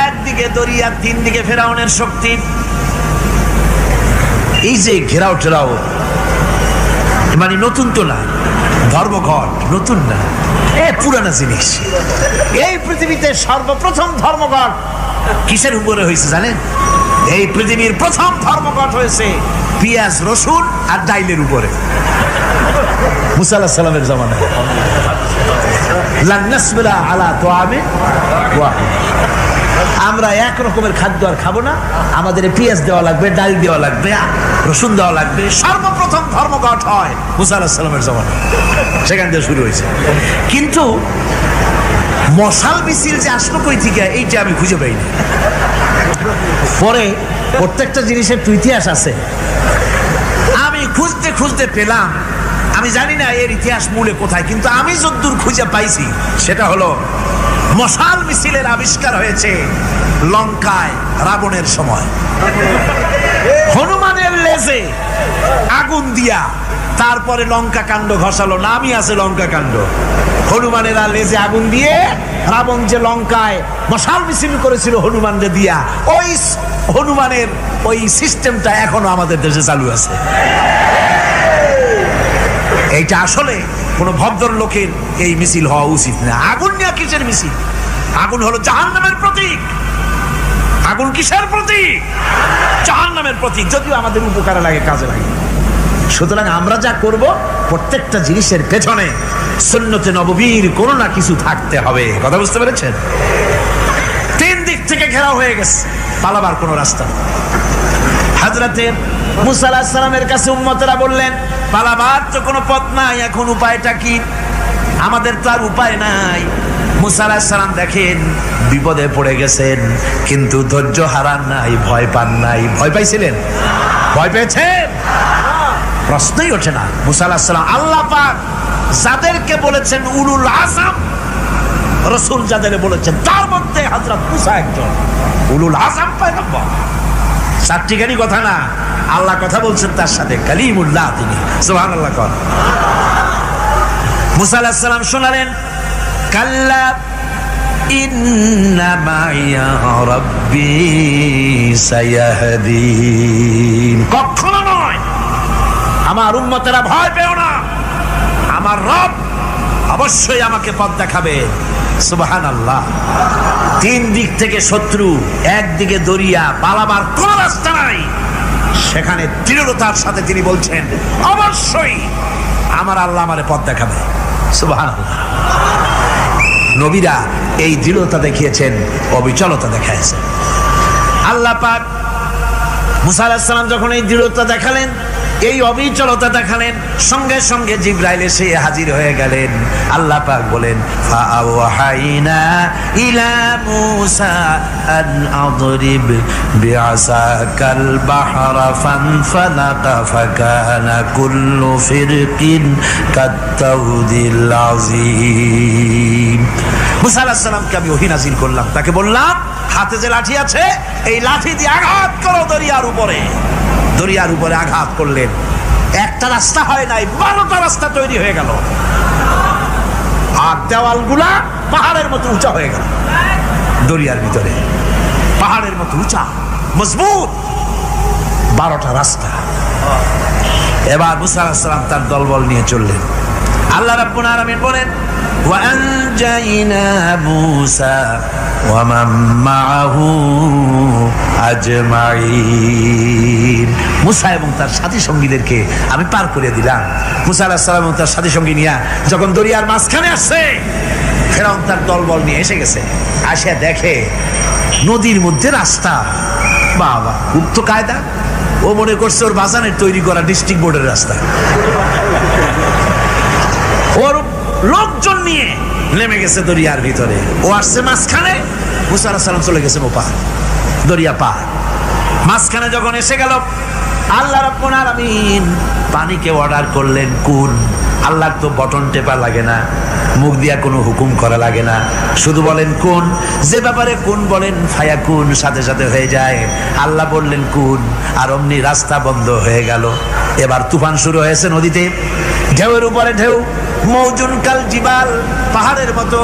একদিকে দরিয়া, তিন দিকে ফেরাউনের শক্তি। এই যে ঘেরাও টেরাও মানে নতুন তো না, ধর্মঘট নতুন না, পুরানা জিনিস। এই পৃথিবীতে সর্বপ্রথম ধর্মঘট কিসের উপরে হয়েছে জানেন? এই পৃথিবীর প্রথম ধর্মঘট হয়েছে পেঁয়াজ, রসুন আর ডাইলের উপরে। মুসা আলাইহিস সালামের জামানায় লান নাসবিরা আলা তুআমিন ওয়াহিদ, আমরা এক রকমের খাদ্য আর খাবো না, আমাদের পেঁয়াজ দেওয়া লাগবে, ডাল দেওয়া লাগবে, রসুন দেওয়া লাগবে। সর্বপ্রথম ধর্মঘট হয় মুসা আলাইহিস সালামের জামানায়, সেখান থেকে শুরু হয়েছে। কিন্তু মশাল মিছিল যে আসলো কই থেকে, এইটা আমি খুঁজে পাইনি। পরে প্রত্যেকটা জিনিসের তো ইতিহাস আছে, আমি খুঁজতে খুঁজতে পেলাম। আমি জানি না এর ইতিহাস মূলে কোথায়, কিন্তু আমি যতদূর খুঁজে পাইছি সেটা হলো মশাল মিছিলের আবিষ্কার হয়েছে লঙ্কায় রাবণের সময়। হনুমানের লেজে আগুন দিয়া তারপরে লঙ্কা কাণ্ড ঘষালো, নামই আছে লঙ্কা কাণ্ড। হনুমানেরা লেজে আগুন দিয়ে রাবণ যে লঙ্কায় মশাল মিছিল করেছিল হনুমানকে দিয়া, ওই হনুমানের ওই সিস্টেমটা এখনো আমাদের দেশে চালু আছে। এইটা আসলে কোন ভদ্রলোকের এই মিছিল হওয়া উচিত না। আগুন নিয়ে কিসের মিছিল? আগুন হলো জাহান্নামের প্রতীক। আগুন কিসের প্রতীক? জাহান্নামের প্রতীক। যদিও আমাদের উপকারে লাগে, কাজে লাগে। সুতরাং আমরা যা করব প্রত্যেকটা জিনিসের পেছনে সুন্নতে নববীর কোনো না কিছু থাকতে হবে। কথা বুঝতে পেরেছেন? তিন দিক থেকে ঘেরাও হয়ে গেছে, পালাবার কোনো রাস্তা। হযরতে মুসা আলাইহিস সালামের কাছে উম্মতেরা বললেন, পালাবার তো কোনো পথ নাই, এখন উপায়টা কি? আমাদের তো আর উপায় নাই। মুসা আলাইহিস সালাম দেখেন বিপদে পড়ে গেছেন, কিন্তু ধৈর্য হারান নাই, ভয় পান নাই। ভয় পাইছিলেন? ভয় পেয়েছেন? প্রশ্নই ওঠে না। মুসা আলাইহিস সালাম আল্লাহ পাক যাদেরকে বলেছেন উলুল আযম রাসূল, যাদের বলেছেন তার মধ্যে হযরত মুসা একজন উলুল আযম পয়গম্বর। চারটিখানি কথা না, আল্লাহ কথা বলছেন তার সাথে, কালিমুল্লাহ তিনি। সুবহানাল্লাহ। কর মুসা আলাইহিস সালাম শোনালেন, কাল্লা ইন্না মাইয়া রাব্বি সায়াহদিন। কখনো নয়, আমার উম্মতেরা ভয় পেও না, আমার রব অবশ্যই আমাকে পথ দেখাবে। সুবহানাল্লাহ। তিন দিক থেকে শত্রু, একদিকে দরিয়া, পালাবার কোন রাস্তা নাই। সেখানে দৃঢ়তার সাথে তিনি বলছেন, অবশ্যই আমার আল্লাহ আমারে পথ দেখাবে। সুবহানাল্লাহ। নবীরা এই দৃঢ়তা দেখিয়েছেন, অবিচলতা দেখাইছেন। আল্লাহ পাক মুসা আলাইহিস সালাম যখন এই দৃঢ়তা দেখালেন, এই অবিচলতা দেখালেন, সঙ্গে সঙ্গে জিবরাইল এসে হাজির হয়ে গেলেন। আল্লাহ পাক বলেন, ফাআওহাইনা ইলা মুসা আন আদরিব বিআসাকাল বাহরা ফানফালাকা ফাকানা কুল্লু ফিরকিন কাত্তাউদিল আযীম। মুসা আলাইহিস সালামকে আমি ওহী নাযিল করলাম, তাকে বললাম হাতে যে লাঠি আছে এই লাঠি দিয়ে আঘাত করো দরিয়ার উপরে। দরিয়ার উপরে আঘাত করলেন, একটা রাস্তা হয় নাই, 12টা রাস্তা তৈরি হয়ে গেল। আর দেওয়ালগুলা পাহাড়ের মতো উঁচা হয়ে গেল। দরিয়ার ভিতরে পাহাড়ের মতো উঁচা, মজবুত 12টা রাস্তা। এবার মুসা আলাইহিস সালাম তার দলবল নিয়ে চললেন। আল্লাহ রাব্বুল আলামিন বলেন, ওয়া আনজাইনা মুসা ওয়া মান মাআহু আজমাইন। মুসা এবং তার সাথী সঙ্গীদেরকে আমি পার করে দিলাম। মুসা আলাইহিস সালাম এবং তার সাথী সঙ্গী নিয়ে যখন দরিয়ার মাঝখানে আসছে, ফেরাউন তার দলবল নিয়ে এসে গেছে। আসে দেখে নদীর মধ্যে রাস্তা। বাবা, খুব তো কায়দা। ও মনে করছে ওর বাজানের তৈরি করা ডিস্ট্রিক্ট বোর্ডের রাস্তা। ওর লোকজন নিয়ে নেমে গেছে দরিয়ার ভিতরে, ও আসছে মাঝখানে। মুসা আলাইহিস সালাম চলে গেছে ওপার, দরিয়া পার। মাঝখানে যখন এসে গেল, আল্লাহ রাব্বুল আলামিন পানিকে অর্ডার করলেন কুন। আল্লাহর তো বটন টেপা লাগে না, মুখ দিয়া কোনো হুকুম করা লাগে না, শুধু বলেন কুন। যে ব্যাপারে কুন বলেন ফায়াকুন, সাথে সাথে হয়ে যায়। আল্লাহ বললেন কুন, আর অমনি রাস্তা বন্ধ হয়ে গেল। এবার তুফান শুরু হয়েছে নদীতে, ঢেউয়ের উপরে ঢেউ, মৌজুন কাল জিবাল, পাহাড়ের মতো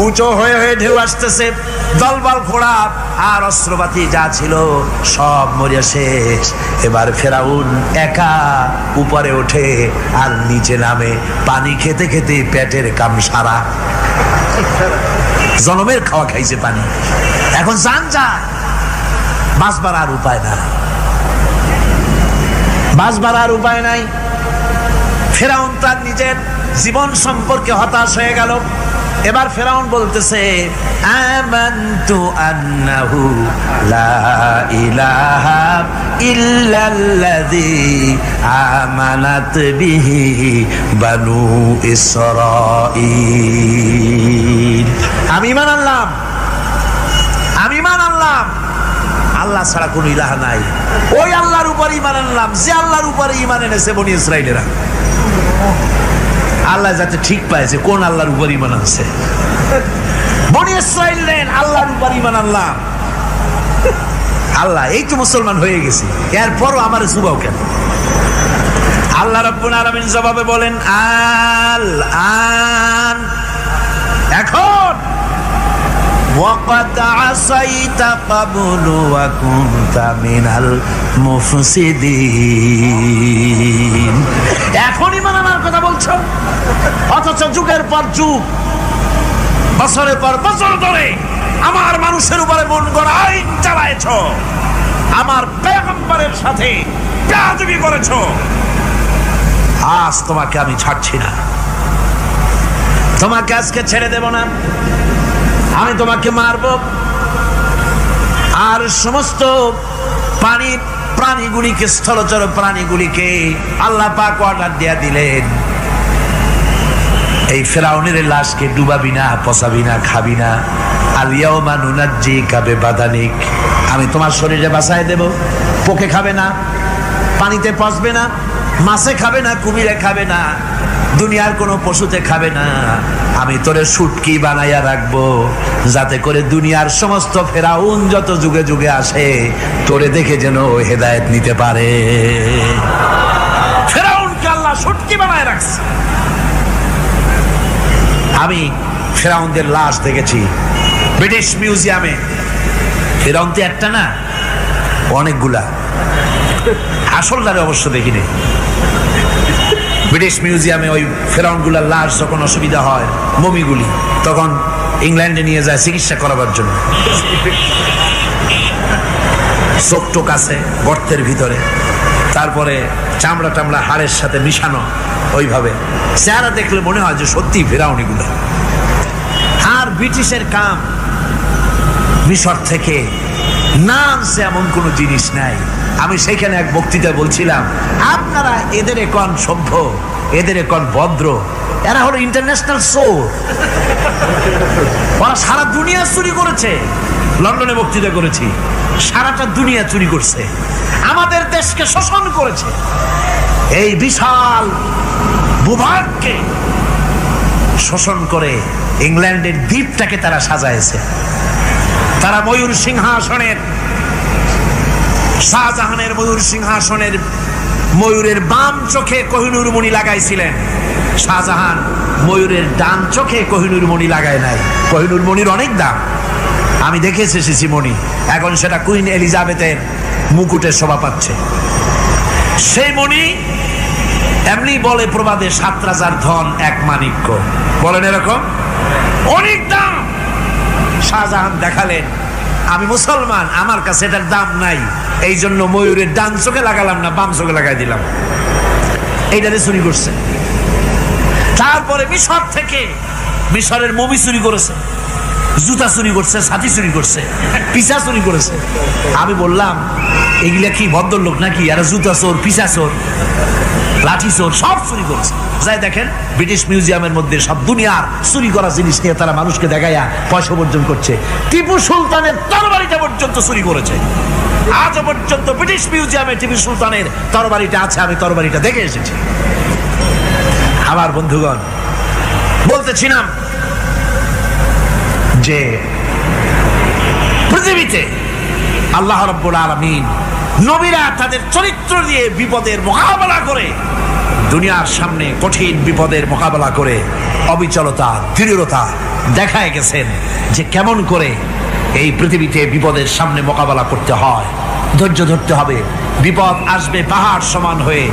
উঁচু হয়ে হয়ে ঢেউ আসতেছে। দলবল ঘোড়া আর অস্ত্রপাতি যা ছিল সব মরিয়া শেষ। এবার ফেরাউন একা উপরে ওঠে আর নিচে নামে, পানি খেতে খেতে পেটের কাম সারা। জনমের খাওয়া খাইছে পানি, এখন জান যায়। বাঁচবার আর উপায় নাই, বাঁচবার আর উপায় নাই। ফেরাউন তার নিজের জীবন সম্পর্কে হতাশ হয়ে গেল। এবার ফেরাউন বলতেছে, আমানতু আন্নাহু লা ইলাহা ইল্লাল্লাযী আমানাত বিহি বানু ইসরাঈল। আমি ঈমান আনলাম, আমি ঈমান আনলাম আল্লাহ ছাড়া কোনো ইলাহা নাই। ওই আল্লাহর উপর ঈমান আনলাম যে আল্লাহর উপরে ঈমান এনেছে বনি ইসরাঈলেরা। আল্লাহ যাতে ঠিক পাইছে কোন আল্লাহর উপর ঈমান আনছে। বনি ইসরাইল দেন আল্লাহর উপর ঈমান আনলাম, আল্লাহ এই তো মুসলমান হয়ে গেছি, এরপরও আমার সুবাও কেন? আল্লাহ রাব্বুল আলামিন জবাবে বলেন আল আন, এখন ওয়াকাদ আসাইতা ক্বাবলু ওয়া কুনতা মিনাল মুফসিদিন, এখন ঈমান আনার কথা বলছো, অথচ যুগের পর যুগ, বছরের পর বছর ধরে আমার মানুষের উপরে মন গড়া আইন চালায়েছ, আমার পয়গম্বরের সাথে বেয়াদবি করেছ, আজ তোমাকে আমি ছাড়ছি না, তোমাকে আজকে ছেড়ে দেব না, আমি তোমাকে মারব। আর সমস্ত প্রাণীগুলিকে, স্থলচর প্রাণীগুলিকে আল্লাহ পাক অর্ডার দিয়া দিলেন, এই ফেরাউনের লাশকে ডুবাবি না, পচাবি না, খাবি না, আলিয়াউমা নুনাজ্জিকা বিবাদানিক, আমি তোমার শরীরে বাঁচায় দেব, পোকে খাবে না, পানিতে পচবে না, মাছে খাবে না, কুমিরে খাবে না, দুনিয়ার কোনো পশুতে খাবে না, আমি তোরে শুটকি বানাইয়া রাখবো, যাতে করে দুনিয়ার সমস্ত ফেরাউন যত যুগে যুগে আসে তোরে দেখে যেন হেদায়েত নিতে পারে। ফেরাউনকে আল্লাহ শুটকি বানায় রাখছে। আমি ফেরাউনদের লাশ দেখেছি ব্রিটিশ মিউজিয়ামে। ফেরাউন তো একটা না, অনেকগুলা, আসলদারে অবশ্য দেখিনি। ব্রিটিশ মিউজিয়ামে ওই ফেরাউনগুলার লাশ যখন অসুবিধা হয়, মমিগুলি, তখন ইংল্যান্ডে নিয়ে যায় চিকিৎসা করাবার জন্য। চোখ টোক আছে গর্তের ভিতরে, তারপরে চামড়া টামড়া হাড়ের সাথে মিশানো, ওইভাবে চেহারা দেখলে মনে হয় যে সত্যি ফেরাউনিগুলো। আর ব্রিটিশের কাম মিশর থেকে না আনছে এমন কোনো জিনিস নাই। আমি সেখানে এক বক্তৃতায় বলছিলাম, আপনারা এদের এখন সভ্য, এদের এখন ভদ্র, এরা হলো ইন্টারন্যাশনাল চোর, ওরা সারা দুনিয়া চুরি করেছে। লন্ডনে বক্তৃতা করেছি, সারাটা দুনিয়া চুরি করছে, আমাদের দেশকে শোষণ করেছে। এই বিশাল ভূভাগকে শোষণ করে ইংল্যান্ডের দ্বীপটাকে তারা সাজাইছে। তারা ময়ূর সিংহাসনের, শাহজাহানের ময়ূর সিংহাসনের ময়ূরের বাম চোখে কোহিনূর মণি লাগাইছিলেন, শাহজাহান ময়ূরের ডান চোখে কোহিনূর মণি লাগায় নাই। কোহিনূর মণির অনেক দাম, আমি দেখে এসেছি মণি, এখন সেটা কুইন এলিজাবেথের মুকুটের শোভা পাচ্ছে। সেই মণি এমনি বলে প্রবাদে ৭ রাজার ধন এক মাণিক্য, বলেন এরকম, অনেক দাম। শাহজাহান দেখালেন, আমি মুসলমান, আমার কাছে এটার দাম নাই, এই জন্য ময়ূরের ডান চোখে লাগালাম না, বাম চোখে লাগাই দিলাম। এইটারে চুরি করছে। তারপরে মিশর থেকে, মিশরের মমি চুরি করেছে, জুতা চুরি করছে, ছাতি চুরি করছে, পিসা চুরি করেছে। আমি বললাম এগুলা কি ভদ্রলোক নাকি? আর জুতা চোর, পিসা চোর, লাঠি চোর, সব চুরি করেছে। যাই দেখেন ব্রিটিশ মিউজিয়ামের মধ্যে সব দুনিয়ার চুরি করা জিনিস নিয়ে তারা মানুষকে দেখাইয়া পয়সা উপার্জন করছে। টিপু সুলতানের তরবারিটা পর্যন্ত চুরি করেছে। আজ পর্যন্ত ব্রিটিশ মিউজিয়ামে টিপু সুলতানের তরবারিটা আছে, আমি তরবারিটা দেখে এসেছি। আমার বন্ধুগণ, বলতেছিলাম যে পৃথিবীতে আল্লাহ রাব্বুল আলামিন নবীরা তাদের চরিত্র দিয়ে বিপদের মোকাবেলা করে, দুনিয়ার সামনে কঠিন বিপদের মোকাবেলা করে অবিচলতা, দৃঢ়তা দেখায় গেছেন যে কেমন করে এই পৃথিবীতে বিপদের সামনে মোকাবেলা করতে হয়। ধৈর্য ধরতে হবে, বিপদ আসবে পাহাড় সমান হয়ে,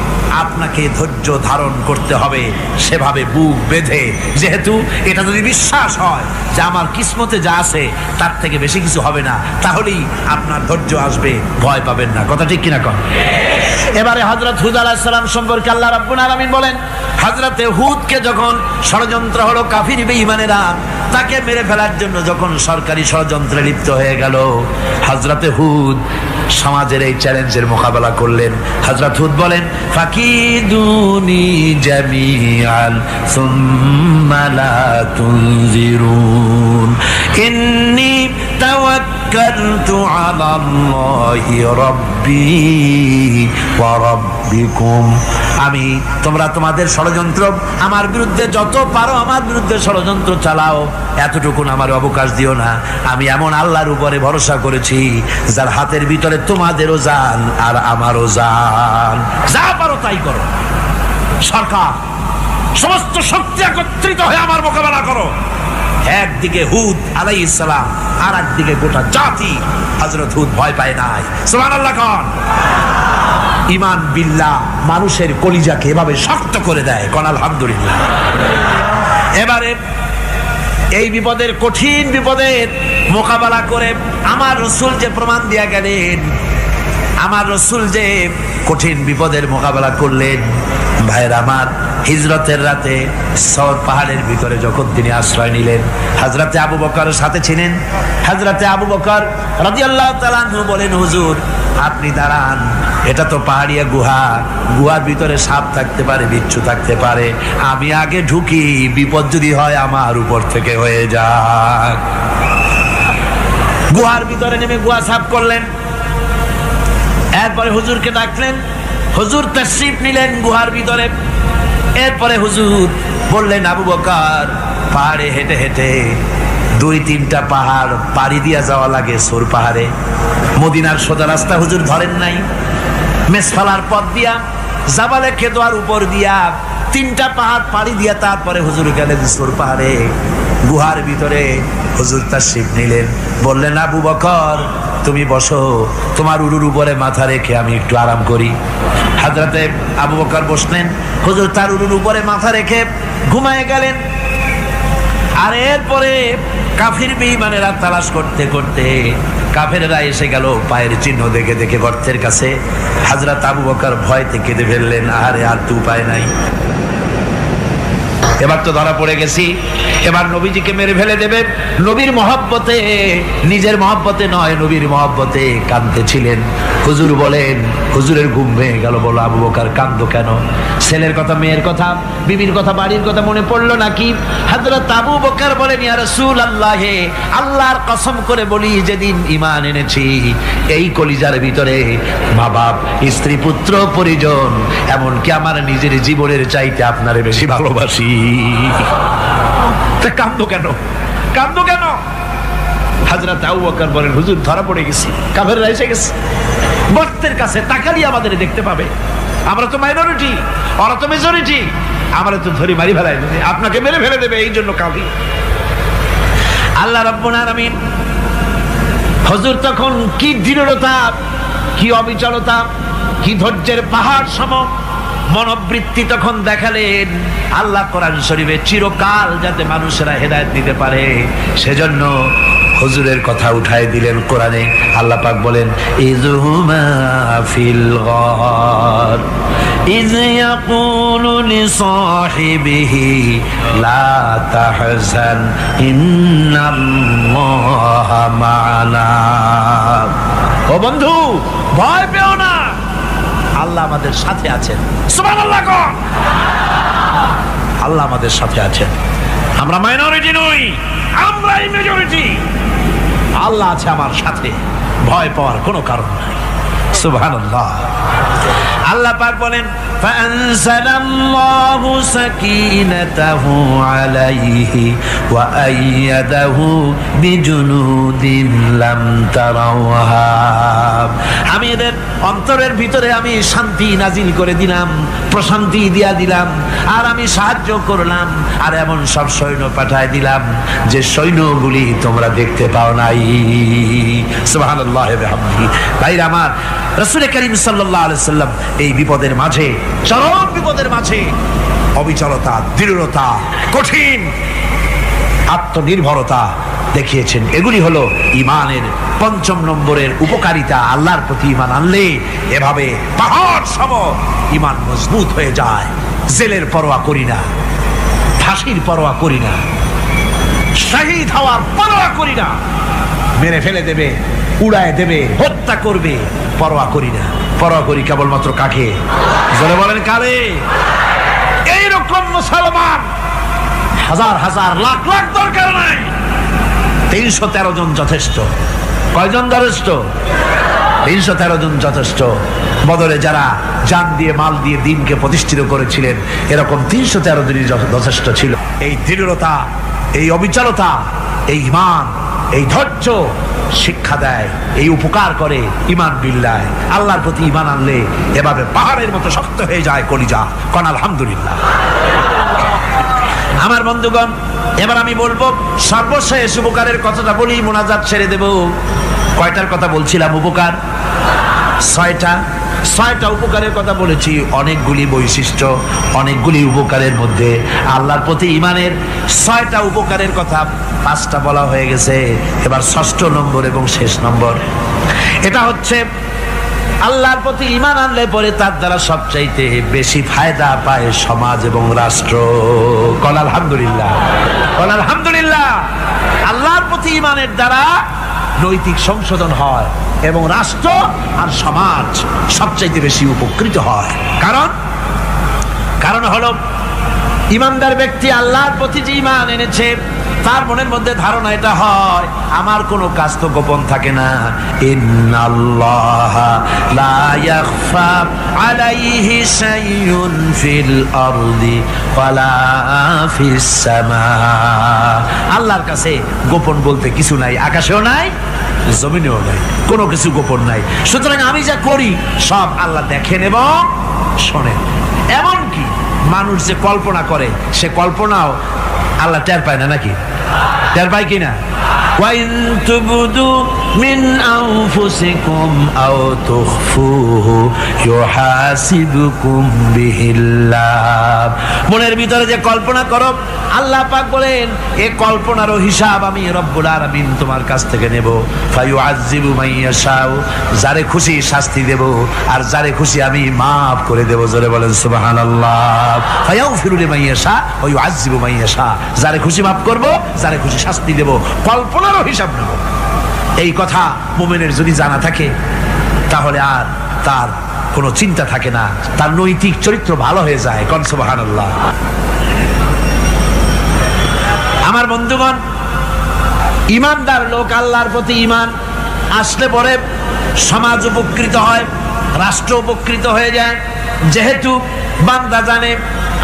আপনাকে ধৈর্য ধারণ করতে হবে সেভাবে বুক বেঁধে। যেহেতু এটা যদি বিশ্বাস হয় যে আমার কিসমতে যা আছে তার থেকে বেশি কিছু হবে না, তাহলেই আপনার ধৈর্য আসবে, ভয় পাবেন না। কথা ঠিক কিনা কন? এবারে হযরত হুদ আলাইহিস সালাম সম্পর্কে আল্লাহ রাব্বুল আলামিন বলেন, হযরতে হুদকে যখন ষড়যন্ত্র হলো, কাফির বেঈমানেরা তাকে মেরে ফেলার জন্য যখন সরকারি ষড়যন্ত্রে লিপ্ত হয়ে গেল, হযরতে হুদ সমাজের এই চ্যালেঞ্জের মোকাবেলা করলেন। হযরত হুদ বলেন, ফাকিদুনি জামিআন সুম্মা লা তুনজিরুন ইন্নী তাওয়াক্কালতু আলাল্লাহি রাব্বি ওয়া রাব্বিকুম। তোমরা তোমাদের ষড়যন্ত্র আমার বিরুদ্ধে যত পারো আমার বিরুদ্ধে ষড়যন্ত্র চালাও, এতটুকুন আমার অবকাশ দিও না। আমি এমন আল্লাহর উপরে ভরসা করেছি যার হাতের ভিতরে তোমাদেরও জান আর আমারও জান। যা পারো তাই করো। সরকার সমস্ত শক্তি একত্রিত হয়ে আমার মোকাবেলা করো। একদিকে হুদ আলাইহিস সালাম, আর একদিকে গোটা জাতি। হযরত হুদ ভয় পায় নাই। সুবহানাল্লাহ কোন। ঈমান বিল্লাহ মানুষের কলিজাকে এভাবে শক্ত করে দেয়। কোন আলহামদুলিল্লাহ। এবারে এই বিপদের, কঠিন বিপদের মোকাবেলা করে আমার রাসূল যে প্রমাণ দিয়া গেলেন, আমার রাসূল যে কঠিন বিপদের মোকাবেলা করলেন, ভাইরা আমার, হিজরতের রাতে সওর পাহাড়ের ভিতরে যখন তিনি আশ্রয় নিলেন, হযরতে আবু বকরের সাথে ছিলেন। হযরতে আবু বকর রাদিয়াল্লাহু তাআলা আনহু বলেন, হুজুর আপনি দাঁড়ান, এটা তো পাহাড়িয়া গুহা, গুহার ভিতরে সাপ থাকতে পারে, বিচ্ছু থাকতে পারে, আমি আগে ঢুকি, বিপদ যদি হয় আমার উপর থেকে হয়ে যাক। গুহার ভিতরে নেমে গুহা সাফ করলেন। এরপরে হুজুরকে ডাকলেন, হুজুর তাশরীফ নিলেন গুহার ভিতরে। এরপরে হুজুর বললেন, আবু বকর, পাহাড়ে হেঁটে হেঁটে 2-3টা পাহাড় পাড়ি দিয়া যাওয়া লাগে সৌর পাহাড়ে। মদিনার সোজা রাস্তা হুজুর ধরেন নাই, মেসফালার পথ দিয়া, জাবালে খেদোয়ার উপর দিয়া 3টা পাহাড় পাড়ি দিয়া তারপরে হুজুর গেলেন সৌর পাহাড়ে। গুহার ভিতরে হুজুর তাশরীফ নিলেন। বললেন, আবু বকর তুমি বসো, তোমার উরুর উপরে মাথা রেখে আমি একটু আরাম করি। হযরতে আবু বকর বসলেন, হুজুর তার উরুর উপরে মাথা রেখে ঘুমায় গেলেন। আর এরপরে কাফির বেঈমানেরা তালাশ করতে করতে কাফেররা এসে গেল পায়ের চিহ্ন দেখে দেখে গর্তের কাছে। হযরত আবু বকর ভয়তে কেঁদে ফেললেন, আরে আর তো উপায় নাই, এবার তো ধরা পড়ে গেছি, এবার নবীজিকে মেরে ফেলে দেবে। নবীর মহব্বতে, নিজের মহব্বতে নয়, নবীর মহব্বতে কাঁদতেছিলেন। হুজুর বলেন, হুজুরের ঘুম ভেঙে গেল। বলো, আবু বকর কাঁদো কেন? ছেলের কথা, মেয়ের কথা, বিবির কথা, বাড়ির কথা মনে পড়লো নাকি? হযরত আবু বকর বলেন, ইয়া রাসূলুল্লাহ, আল্লাহর কসম করে বলি, যেদিন ঈমান এনেছি এই কলিজার ভিতরে মা বাপ, স্ত্রী, পুত্র, পরিজন, এমনকি আমার নিজের জীবনের চাইতে আপনারে বেশি ভালোবাসি। কান্দো কেন, কান্দো কেন? হযরত আবু বকর বলেন, হুজুর ধরা পড়ে গেছি, কাফেররা এসে গেছে গর্তের কাছে, তাকালি আমাদের দেখতে পাবে, আমরা তো মাইনরিটি, ওরা তো মেজরিটি, আমরা তো ধরি মারি ফেলাই দেবে, আপনাকে মেরে ফেলে দেবে, এই জন্য কাঁদি। আল্লাহ রাব্বুল আলামিন, হুজুর তখন কি দৃঢ়তা, কি অবিচলতা, কি ধৈর্যের পাহাড় সম মনোবৃত্তি তখন দেখালেন। আল্লাহ কোরআন শরীফে চিরকাল যাতে মানুষেরা হেদায়েত দিতে পারে, সেজন্য হুজুরের কথা উঠায় দিলেন কোরআনে। আল্লাহ পাক বলেন, ইযহুমা ফিল গার ইয ইয়াকুলু লিসাহিবিহি লা তাহজান ইন্নাল্লাহা মা'ানা। ও বন্ধু, ভয় পেও না, আল্লাহ আমাদের সাথে আছেন। সুবহানাল্লাহ কোন। আল্লাহ আমাদের সাথে আছেন, আমরা মাইনরিটি নই, আমরাই মেজরিটি। আল্লাহ আছে আমার সাথে, ভয় পাওয়ার কোনো কারণ নাই। সুবহানাল্লাহ। আল্লাহ পাক বলেন, ফাআনজালাল্লাহু সাকিনাতাহু আলাইহি ওয়া আইয়াদাহু বিজুনুদিন লাম তারাওহা। আমি এদের অন্তরের ভিতরে আমি শান্তি নাজিল করে দিলাম, প্রশান্তি দিয়া দিলাম, আর আমি সাহায্য করলাম, আর এমন সব সৈন্য পাঠায় দিলাম যে সৈন্যগুলি তোমরা দেখতে পাও নাই। সুবহানাল্লাহ ওয়া বিহামদিহি। ভাইরা আমার, রাসূল করিম সাল্লাল্লাহু আলাইহি সাল্লাম এই বিপদের মাঝে, চরম বিপদের মাঝে অবিচলতা, দৃঢ়তা, কঠিন আত্মনির্ভরতা দেখিয়েছেন। এগুলি হলো ঈমানের 5ম নম্বরের উপকারিতা। আল্লাহর প্রতি ঈমান আনলে এভাবে পাহাড় সম ঈমান মজবুত হয়ে যায়। জেলের পরোয়া করি না, ফাঁসির পরোয়া করি না, শহীদ হওয়ার পরোয়া করি না, মেরে ফেলে দেবে, উড়ায় দেবে, হত্যা করবে, পরোয়া করি না। পরোয়া করি কেবলমাত্র কাকে? জোরে বলেন, কারে? এইরকম মুসলমান হাজার হাজার লাখ লাখ দরকার নাই, 313 জন যথেষ্ট। কয়জন যথেষ্ট? 313 জন যথেষ্ট। বদরে যারা জান দিয়ে মাল দিয়ে দিনকে প্রতিষ্ঠিত করেছিলেন, এরকম 313 জনই যথেষ্ট ছিল। এই দৃঢ়তা, এই অবিচলতা, এই ঈমান, এই ধৈর্য শিক্ষা দেয়, এই উপকার করে ঈমান বিল্লাহ। আল্লাহর প্রতি ঈমান আনলে এভাবে পাহাড়ের মতো শক্ত হয়ে যায় কলিজা। কোন আলহামদুলিল্লাহ। আমার বন্ধুগণ, এবার আমি বলবো সর্বশেষ উপকারের কথাটা বলি, মোনাজাত ছেড়ে দেব। কয়টার কথা বলছিলাম? উপকার 6টা উপকারের কথা বলেছি। অনেকগুলি বৈশিষ্ট্য, অনেকগুলি উপকারের মধ্যে আল্লাহর প্রতি ঈমানের 6টা উপকারের কথা 5টা বলা হয়ে গেছে। এবার 6ষ্ঠ নম্বর এবং শেষ নম্বর, এটা হচ্ছে আল্লাহর প্রতি ঈমান আনলে পরে তার দ্বারা সবচাইতে বেশি ফায়দা পায় সমাজ এবং রাষ্ট্র। কোন আলহামদুলিল্লাহ, কোন আলহামদুলিল্লাহ। আল্লাহর প্রতি ঈমানের দ্বারা নৈতিক সংশোধন হয় এবং রাষ্ট্র আর সমাজ সবচাইতে বেশি উপকৃত হয়। কারণ হলো ঈমানদার ব্যক্তি আল্লাহর প্রতি যে ঈমান এনেছে, তার মনের মধ্যে ধারণা এটা হয়, আমার কোনো কাজ তো গোপন থাকে না। ইন্নাল্লাহা লা ইয়াখফা আলাইহি শাইউন ফিল আরদি ওয়ালা ফিস সামা। আল্লাহর কাছে গোপন বলতে কিছু নাই, আকাশেও নাই, জমিনেও নাই, কোনো কিছু গোপন নাই। সুতরাং আমি যা করি সব আল্লাহ দেখেন এবং শোনেন। এমনকি মানুষ যে কল্পনা করে, সে কল্পনাও আল্লাহ টের পায় না, নাকি টের পায় কিনা? ওয়াইন তুবদু মিন আনফুসিকুম আও তুখফুহু ইউহাসিবুকুম বিহিল্লাহ। মনের ভিতরে যে কল্পনা করো, আল্লাহ পাক বলেন এই কল্পনারও হিসাব আমি রব্বুল আলামিন তোমার কাছ থেকে নেব। ফায়ুআযযিবু মান ইয়াশাউ, যারে খুশি শাস্তি দেব আর যারে খুশি আমি মাফ করে দেব। জোরে বলেন সুবহানাল্লাহ। ফায়াগফিরু লিমান ইয়াশা ওয়া ইউআযযিবু মান ইয়াশা, যারে খুশি মাফ করব, যারে খুশি শাস্তি দেব, কল্পনারও হিসাব নেব। এই কথা মুমিনের যদি জানা থাকে, তাহলে আর তার কোনো চিন্তা থাকে না, তার নৈতিক চরিত্র ভালো হয়ে যায়। কোন সুবহানাল্লাহ। আমার বন্ধুগণ, ঈমানদার লোক, আল্লাহর প্রতি ঈমান আসলে পরে সমাজ উপকৃত হয়, রাষ্ট্র উপকৃত হয়ে যায়। যেহেতু বান্দা জানে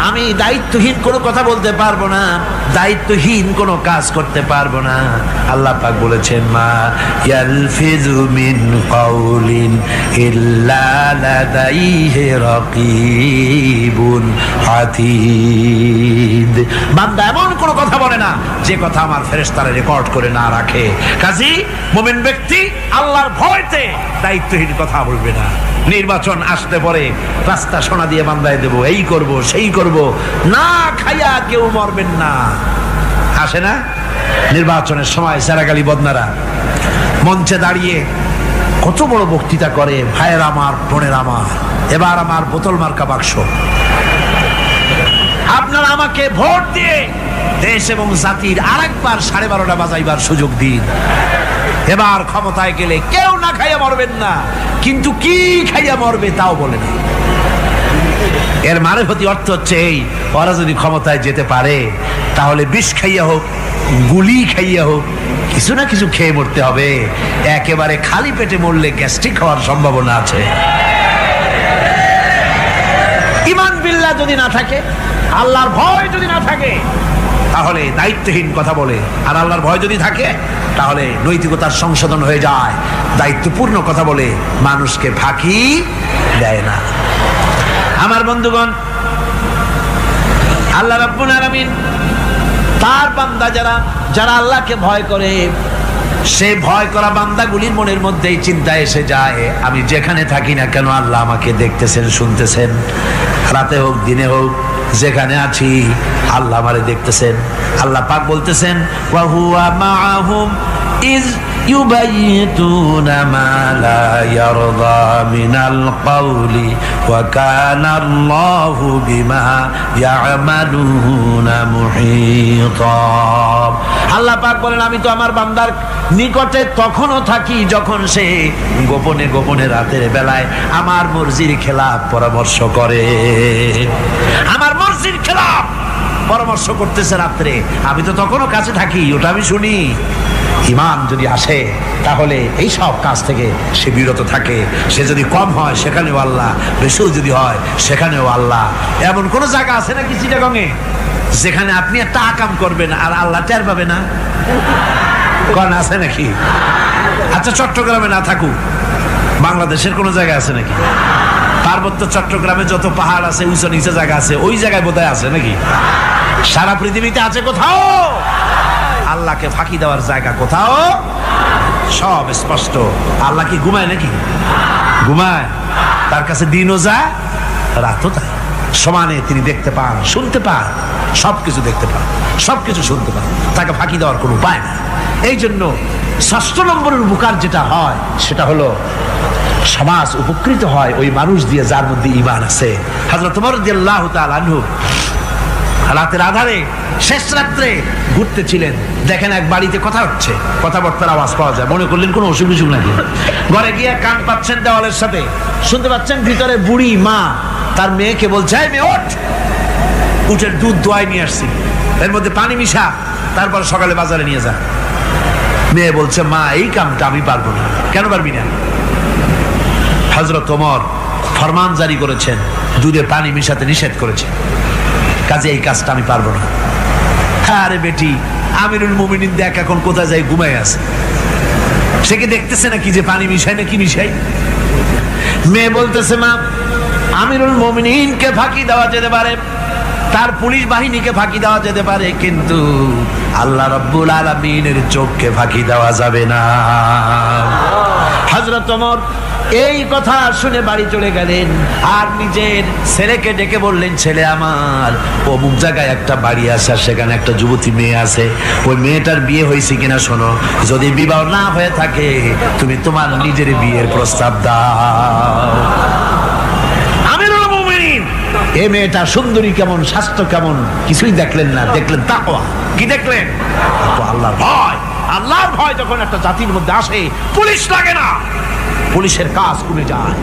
আমি দায়িত্বহীন কোনো কথা বলতে পারবো না, দায়িত্বহীন কোনো কাজ করতে পারবো না। আল্লাহ পাক বলেছেন, মা ইয়ালফিযু মিন কাউলিন ইল্লা লাদাইহি রাকীবুন আতীদ। বান্দা এমন কোনো কথা বলে না যে কথা আমার ফেরেশতারা রেকর্ড করে না রাখে। কাজী মুমিন ব্যক্তি আল্লাহর ভয়তে দায়িত্বহীন কথা বলবে না। নির্বাচন আসতে পরে রাস্তা সোনা দিয়ে বান্দায় দেব, এই করব সেই করব, না খাইয়া কেউ মরবেন না। আসে না নির্বাচনের সময় সেরাগালি বদনারা মঞ্চে দাঁড়িয়ে কত বড় বক্তৃতা করে, ভাইয়ের আমার, বোনের আমার, এবার আমার বোতল মার্কা বাক্স, আপনারা আমাকে ভোট দিয়ে দেশ এবং জাতির আরেকবার 12:30 বাজাইবার সুযোগ দিন। এবার ক্ষমতায় গেলে কেউ না খাইয়া মরবেন না, কিন্তু কি খাইয়া মরবে তাও বলে না। এর মারফতি অর্থ হচ্ছে এই, ওরা যদি ক্ষমতায় যেতে পারে তাহলে বিষ খাইয়া হোক, গুলি খাইয়া হোক, কিছু না কিছু খেয়ে মরতে হবে। একেবারে খালি পেটে মরলে গ্যাস্ট্রিক হওয়ার সম্ভাবনা আছে। ঈমান বিল্লাহ যদি না থাকে, আল্লাহর ভয় যদি না থাকে, তাহলে দায়িত্বহীন কথা বলে। আর আল্লাহর ভয় যদি থাকে, তাহলে নৈতিকতার সংশোধন হয়ে যায়, দায়িত্বপূর্ণ কথা বলে, মানুষকে ফাঁকি দেয় না। আমার বন্ধুগণ, আল্লাহ রাব্বুল আলামিন তার বান্দা যারা আল্লাহকে ভয় করে, সে ভয় করা বান্দাগুলির মনের মধ্যেই চিন্তা এসে যায়, আমি যেখানে থাকি না কেন আল্লাহ আমাকে দেখতেছেন, শুনতেছেন, রাতে হোক দিনে হোক, যেখানে আছি আল্লাহ আমারে দেখতেছেন। আল্লাহ পাক বলতেছেন, ওয়া হুয়া মাআহুম ইজ ইউবাইতুনা মা লা ইয়ারদা মিনাল কওলি ওয়া কানা আল্লাহু বিমা ইয়ামালুনা মুহীতা। আল্লাহ পাক বলেন, আমি তো আমার বান্দার নিকটে তখনও থাকি যখন সে গোপনে গোপনে রাতের বেলায় আমার মর্জির খেলাফ পরামর্শ করে। আমার মর্জির খেলাফ পরামর্শ করতেছে রাত্রে, আমি তো তখনও কাছে থাকি, ওটা আমি শুনি। ইমান যদি আসে তাহলে এই সব কাজ থেকে সে বিরত থাকে। সে যদি কম হয় সেখানেও আল্লাহ, বেশিও যদি হয় সেখানেও আল্লাহ। এমন কোন জায়গা আছে নাকি চিটাগংয়ে যেখানে আপনি একটা আকাম করবেন আর আল্লাহ টের পাবে না? কোন আছে নাকি? আচ্ছা, চট্টগ্রামে না থাকুক, বাংলাদেশের কোন জায়গা আছে নাকি? পার্বত্য চট্টগ্রামে যত পাহাড় আছে, উঁচু নিচে জায়গা আছে, ওই জায়গায় বোধহয় আছে নাকি? সারা পৃথিবীতে আছে কোথাও? আল্লাহকে ফাঁকি দেওয়ার জায়গা কোথাও? সব স্পষ্ট। আল্লাহ কি ঘুমায় নাকি? ঘুমায়? তার কাছে দিনও যায়, রাতও তাই। সমানে তিনি দেখতে পান, শুনতে পান, সবকিছু দেখতে পান, সবকিছু শুনতে পান। তাকে ফাঁকি দেওয়ার কোনো উপায় না। এই জন্য ৬ষ্ঠ নম্বরের উপকার যেটা হয় সেটা হলো সমাজ উপকৃত হয় ওই মানুষ দিয়ে যার মধ্যে ঈমান আছে। হযরত ওমর রাদিয়াল্লাহু তাআলা আনহু রাতের আধারে শেষ রাত্রে ঘুরতেছিলেন, দেখেন এক বাড়িতে কথা হচ্ছে, কথাবার্তার আওয়াজ পাওয়া যায়। মনে করলেন কোনো অসুখ বিসুখ নাকি। ঘরে গিয়ে কান পাচ্ছেন দেওয়ালের সাথে, শুনতে পাচ্ছেন ভিতরে বুড়ি মা তার মেয়েকে বলছে, এই মেয়ে ওঠ, উটের দুধ দোয়াই নিয়ে আসছি, এর মধ্যে পানি মিশা, তারপর সকালে বাজারে নিয়ে যা। মেয়ে বলছে, মা এই কামটা আমি পারবো না। কেন পারবি না? হযরত ওমর ফরমান জারি করেছেন, দুধে পানি মিশাতে নিষেধ করেছেন, কাজে এই কাজটা আমি পারবো না। আরে বেটি, আমিরুল মুমিনিন দেখ এখন কোথায় যায়, ঘুমায় আছে, সে কি দেখতেছে নাকি যে পানি মিশাই না কি মিশাই? মেয়ে বলতেছে, মা আমিরুল মুমিনিনকে ফাঁকি দেওয়া যেতে পারে, তার পুলিশ বাহিনীকে ফাঁকি দেওয়া যেতে পারে, কিন্তু আল্লাহ রাব্বুল আলামিনের চোখকে ফাঁকি দেওয়া যাবে না। হযরত ওমর এই কথা শুনে বাড়ি চলে গেলেন আর নিজের ছেলেকে ডেকে বললেন, ছেলে আমার, অমুক জায়গায় একটা বাড়ি আছে, সেখানে একটা যুবতী মেয়ে আছে, ওই মেয়েটার বিয়ে হয়েছে কিনা শোনো, যদি বিবাহ না হয়ে থাকে তুমি তোমার নিজের বিয়ের প্রস্তাব দাও। আমিরুল মুমিনিন এই মেয়েটা সুন্দরী কেমন, স্বাস্থ্য কেমন কিছুই দেখলেন না, দেখলেন তাকওয়া। কি দেখলেন? আল্লাহর ভয়। আল্লাহর ভয় যখন একটা জাতির মধ্যে আসে, পুলিশ লাগে না, পুলিশের কাজ কমে যায়।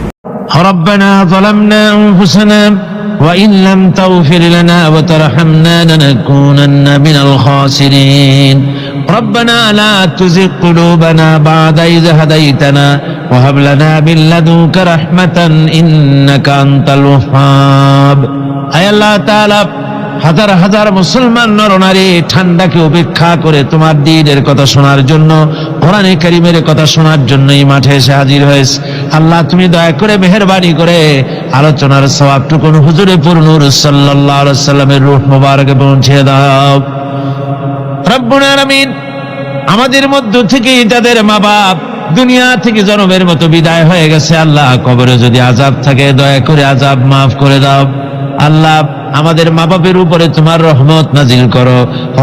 ربنا ظلمنا أنفسنا وإن لم تغفر لنا وترحمنا لنكونن من الخاسرين ربنا لا تزغ قلوبنا بعد إذ هديتنا وهب لنا من لدنك رحمة إنك أنت الوهاب أي الله تعالى হাজার হাজার মুসলমান নরনারী ঠান্ডাকে উপেক্ষা করে তোমার দ্বীনের কথা শোনার জন্য, কোরআনে কারীমের কথা শোনার জন্য এই মাঠে এসে হাজির হয়েছে। আল্লাহ তুমি দয়া করে মেহেরবানি করে আলোচনার সওয়াবটুকু হুজুরে পুর নূর সাল্লাল্লাহু আলাইহি ওয়াসাল্লামের রূহ মোবারকে পৌঁছে দাও। রব্বুল আলামিন আমাদের মধ্য থেকে যাদের মা বাপ দুনিয়া থেকে জন্মের মতো বিদায় হয়ে গেছে, আল্লাহ কবরে যদি আযাব থাকে দয়া করে আযাব মাফ করে দাও। আল্লাহ আমাদের মা বাপের উপরে তোমার রহমত নাজিল করো।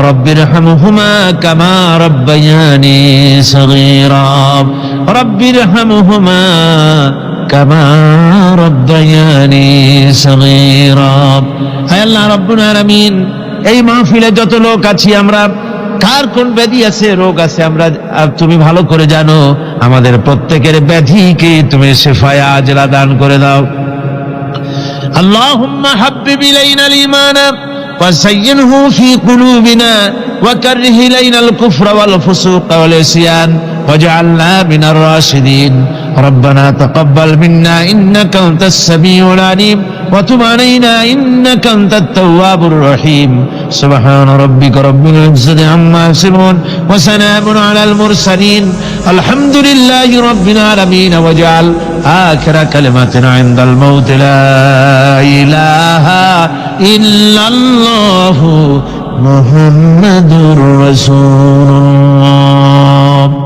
রব্বিরহামহুমা কামা রাব্বায়ানি সগীরা রব্বিরহামহুমা কামা রাব্বায়ানি সগীরা। হে আল্লাহ রাব্বুল আলামিন, এই মাহফিলে যত লোক আছি আমরা, কার কোন ব্যাধি আছে, রোগ আছে, আমরা তুমি ভালো করে জানো। আমাদের প্রত্যেকের ব্যাধিকে তুমি শিফায়ে আজলা দান করে দাও। اللهم حبب إلينا الإيمان وزينه في قلوبنا وكره إلينا الكفر والفسوق والعصيان واجعلنا من الراشدين ربنا تقبل منا إنك أنت السميع العليم وتب علينا إنك أنت التواب الرحيم سبحان ربك رب العزة عما يصفون وسلام على المرسلين الحمد لله رب العالمين واجعل آخر كلمتنا عند الموت لا إله إلا الله محمد رسول الله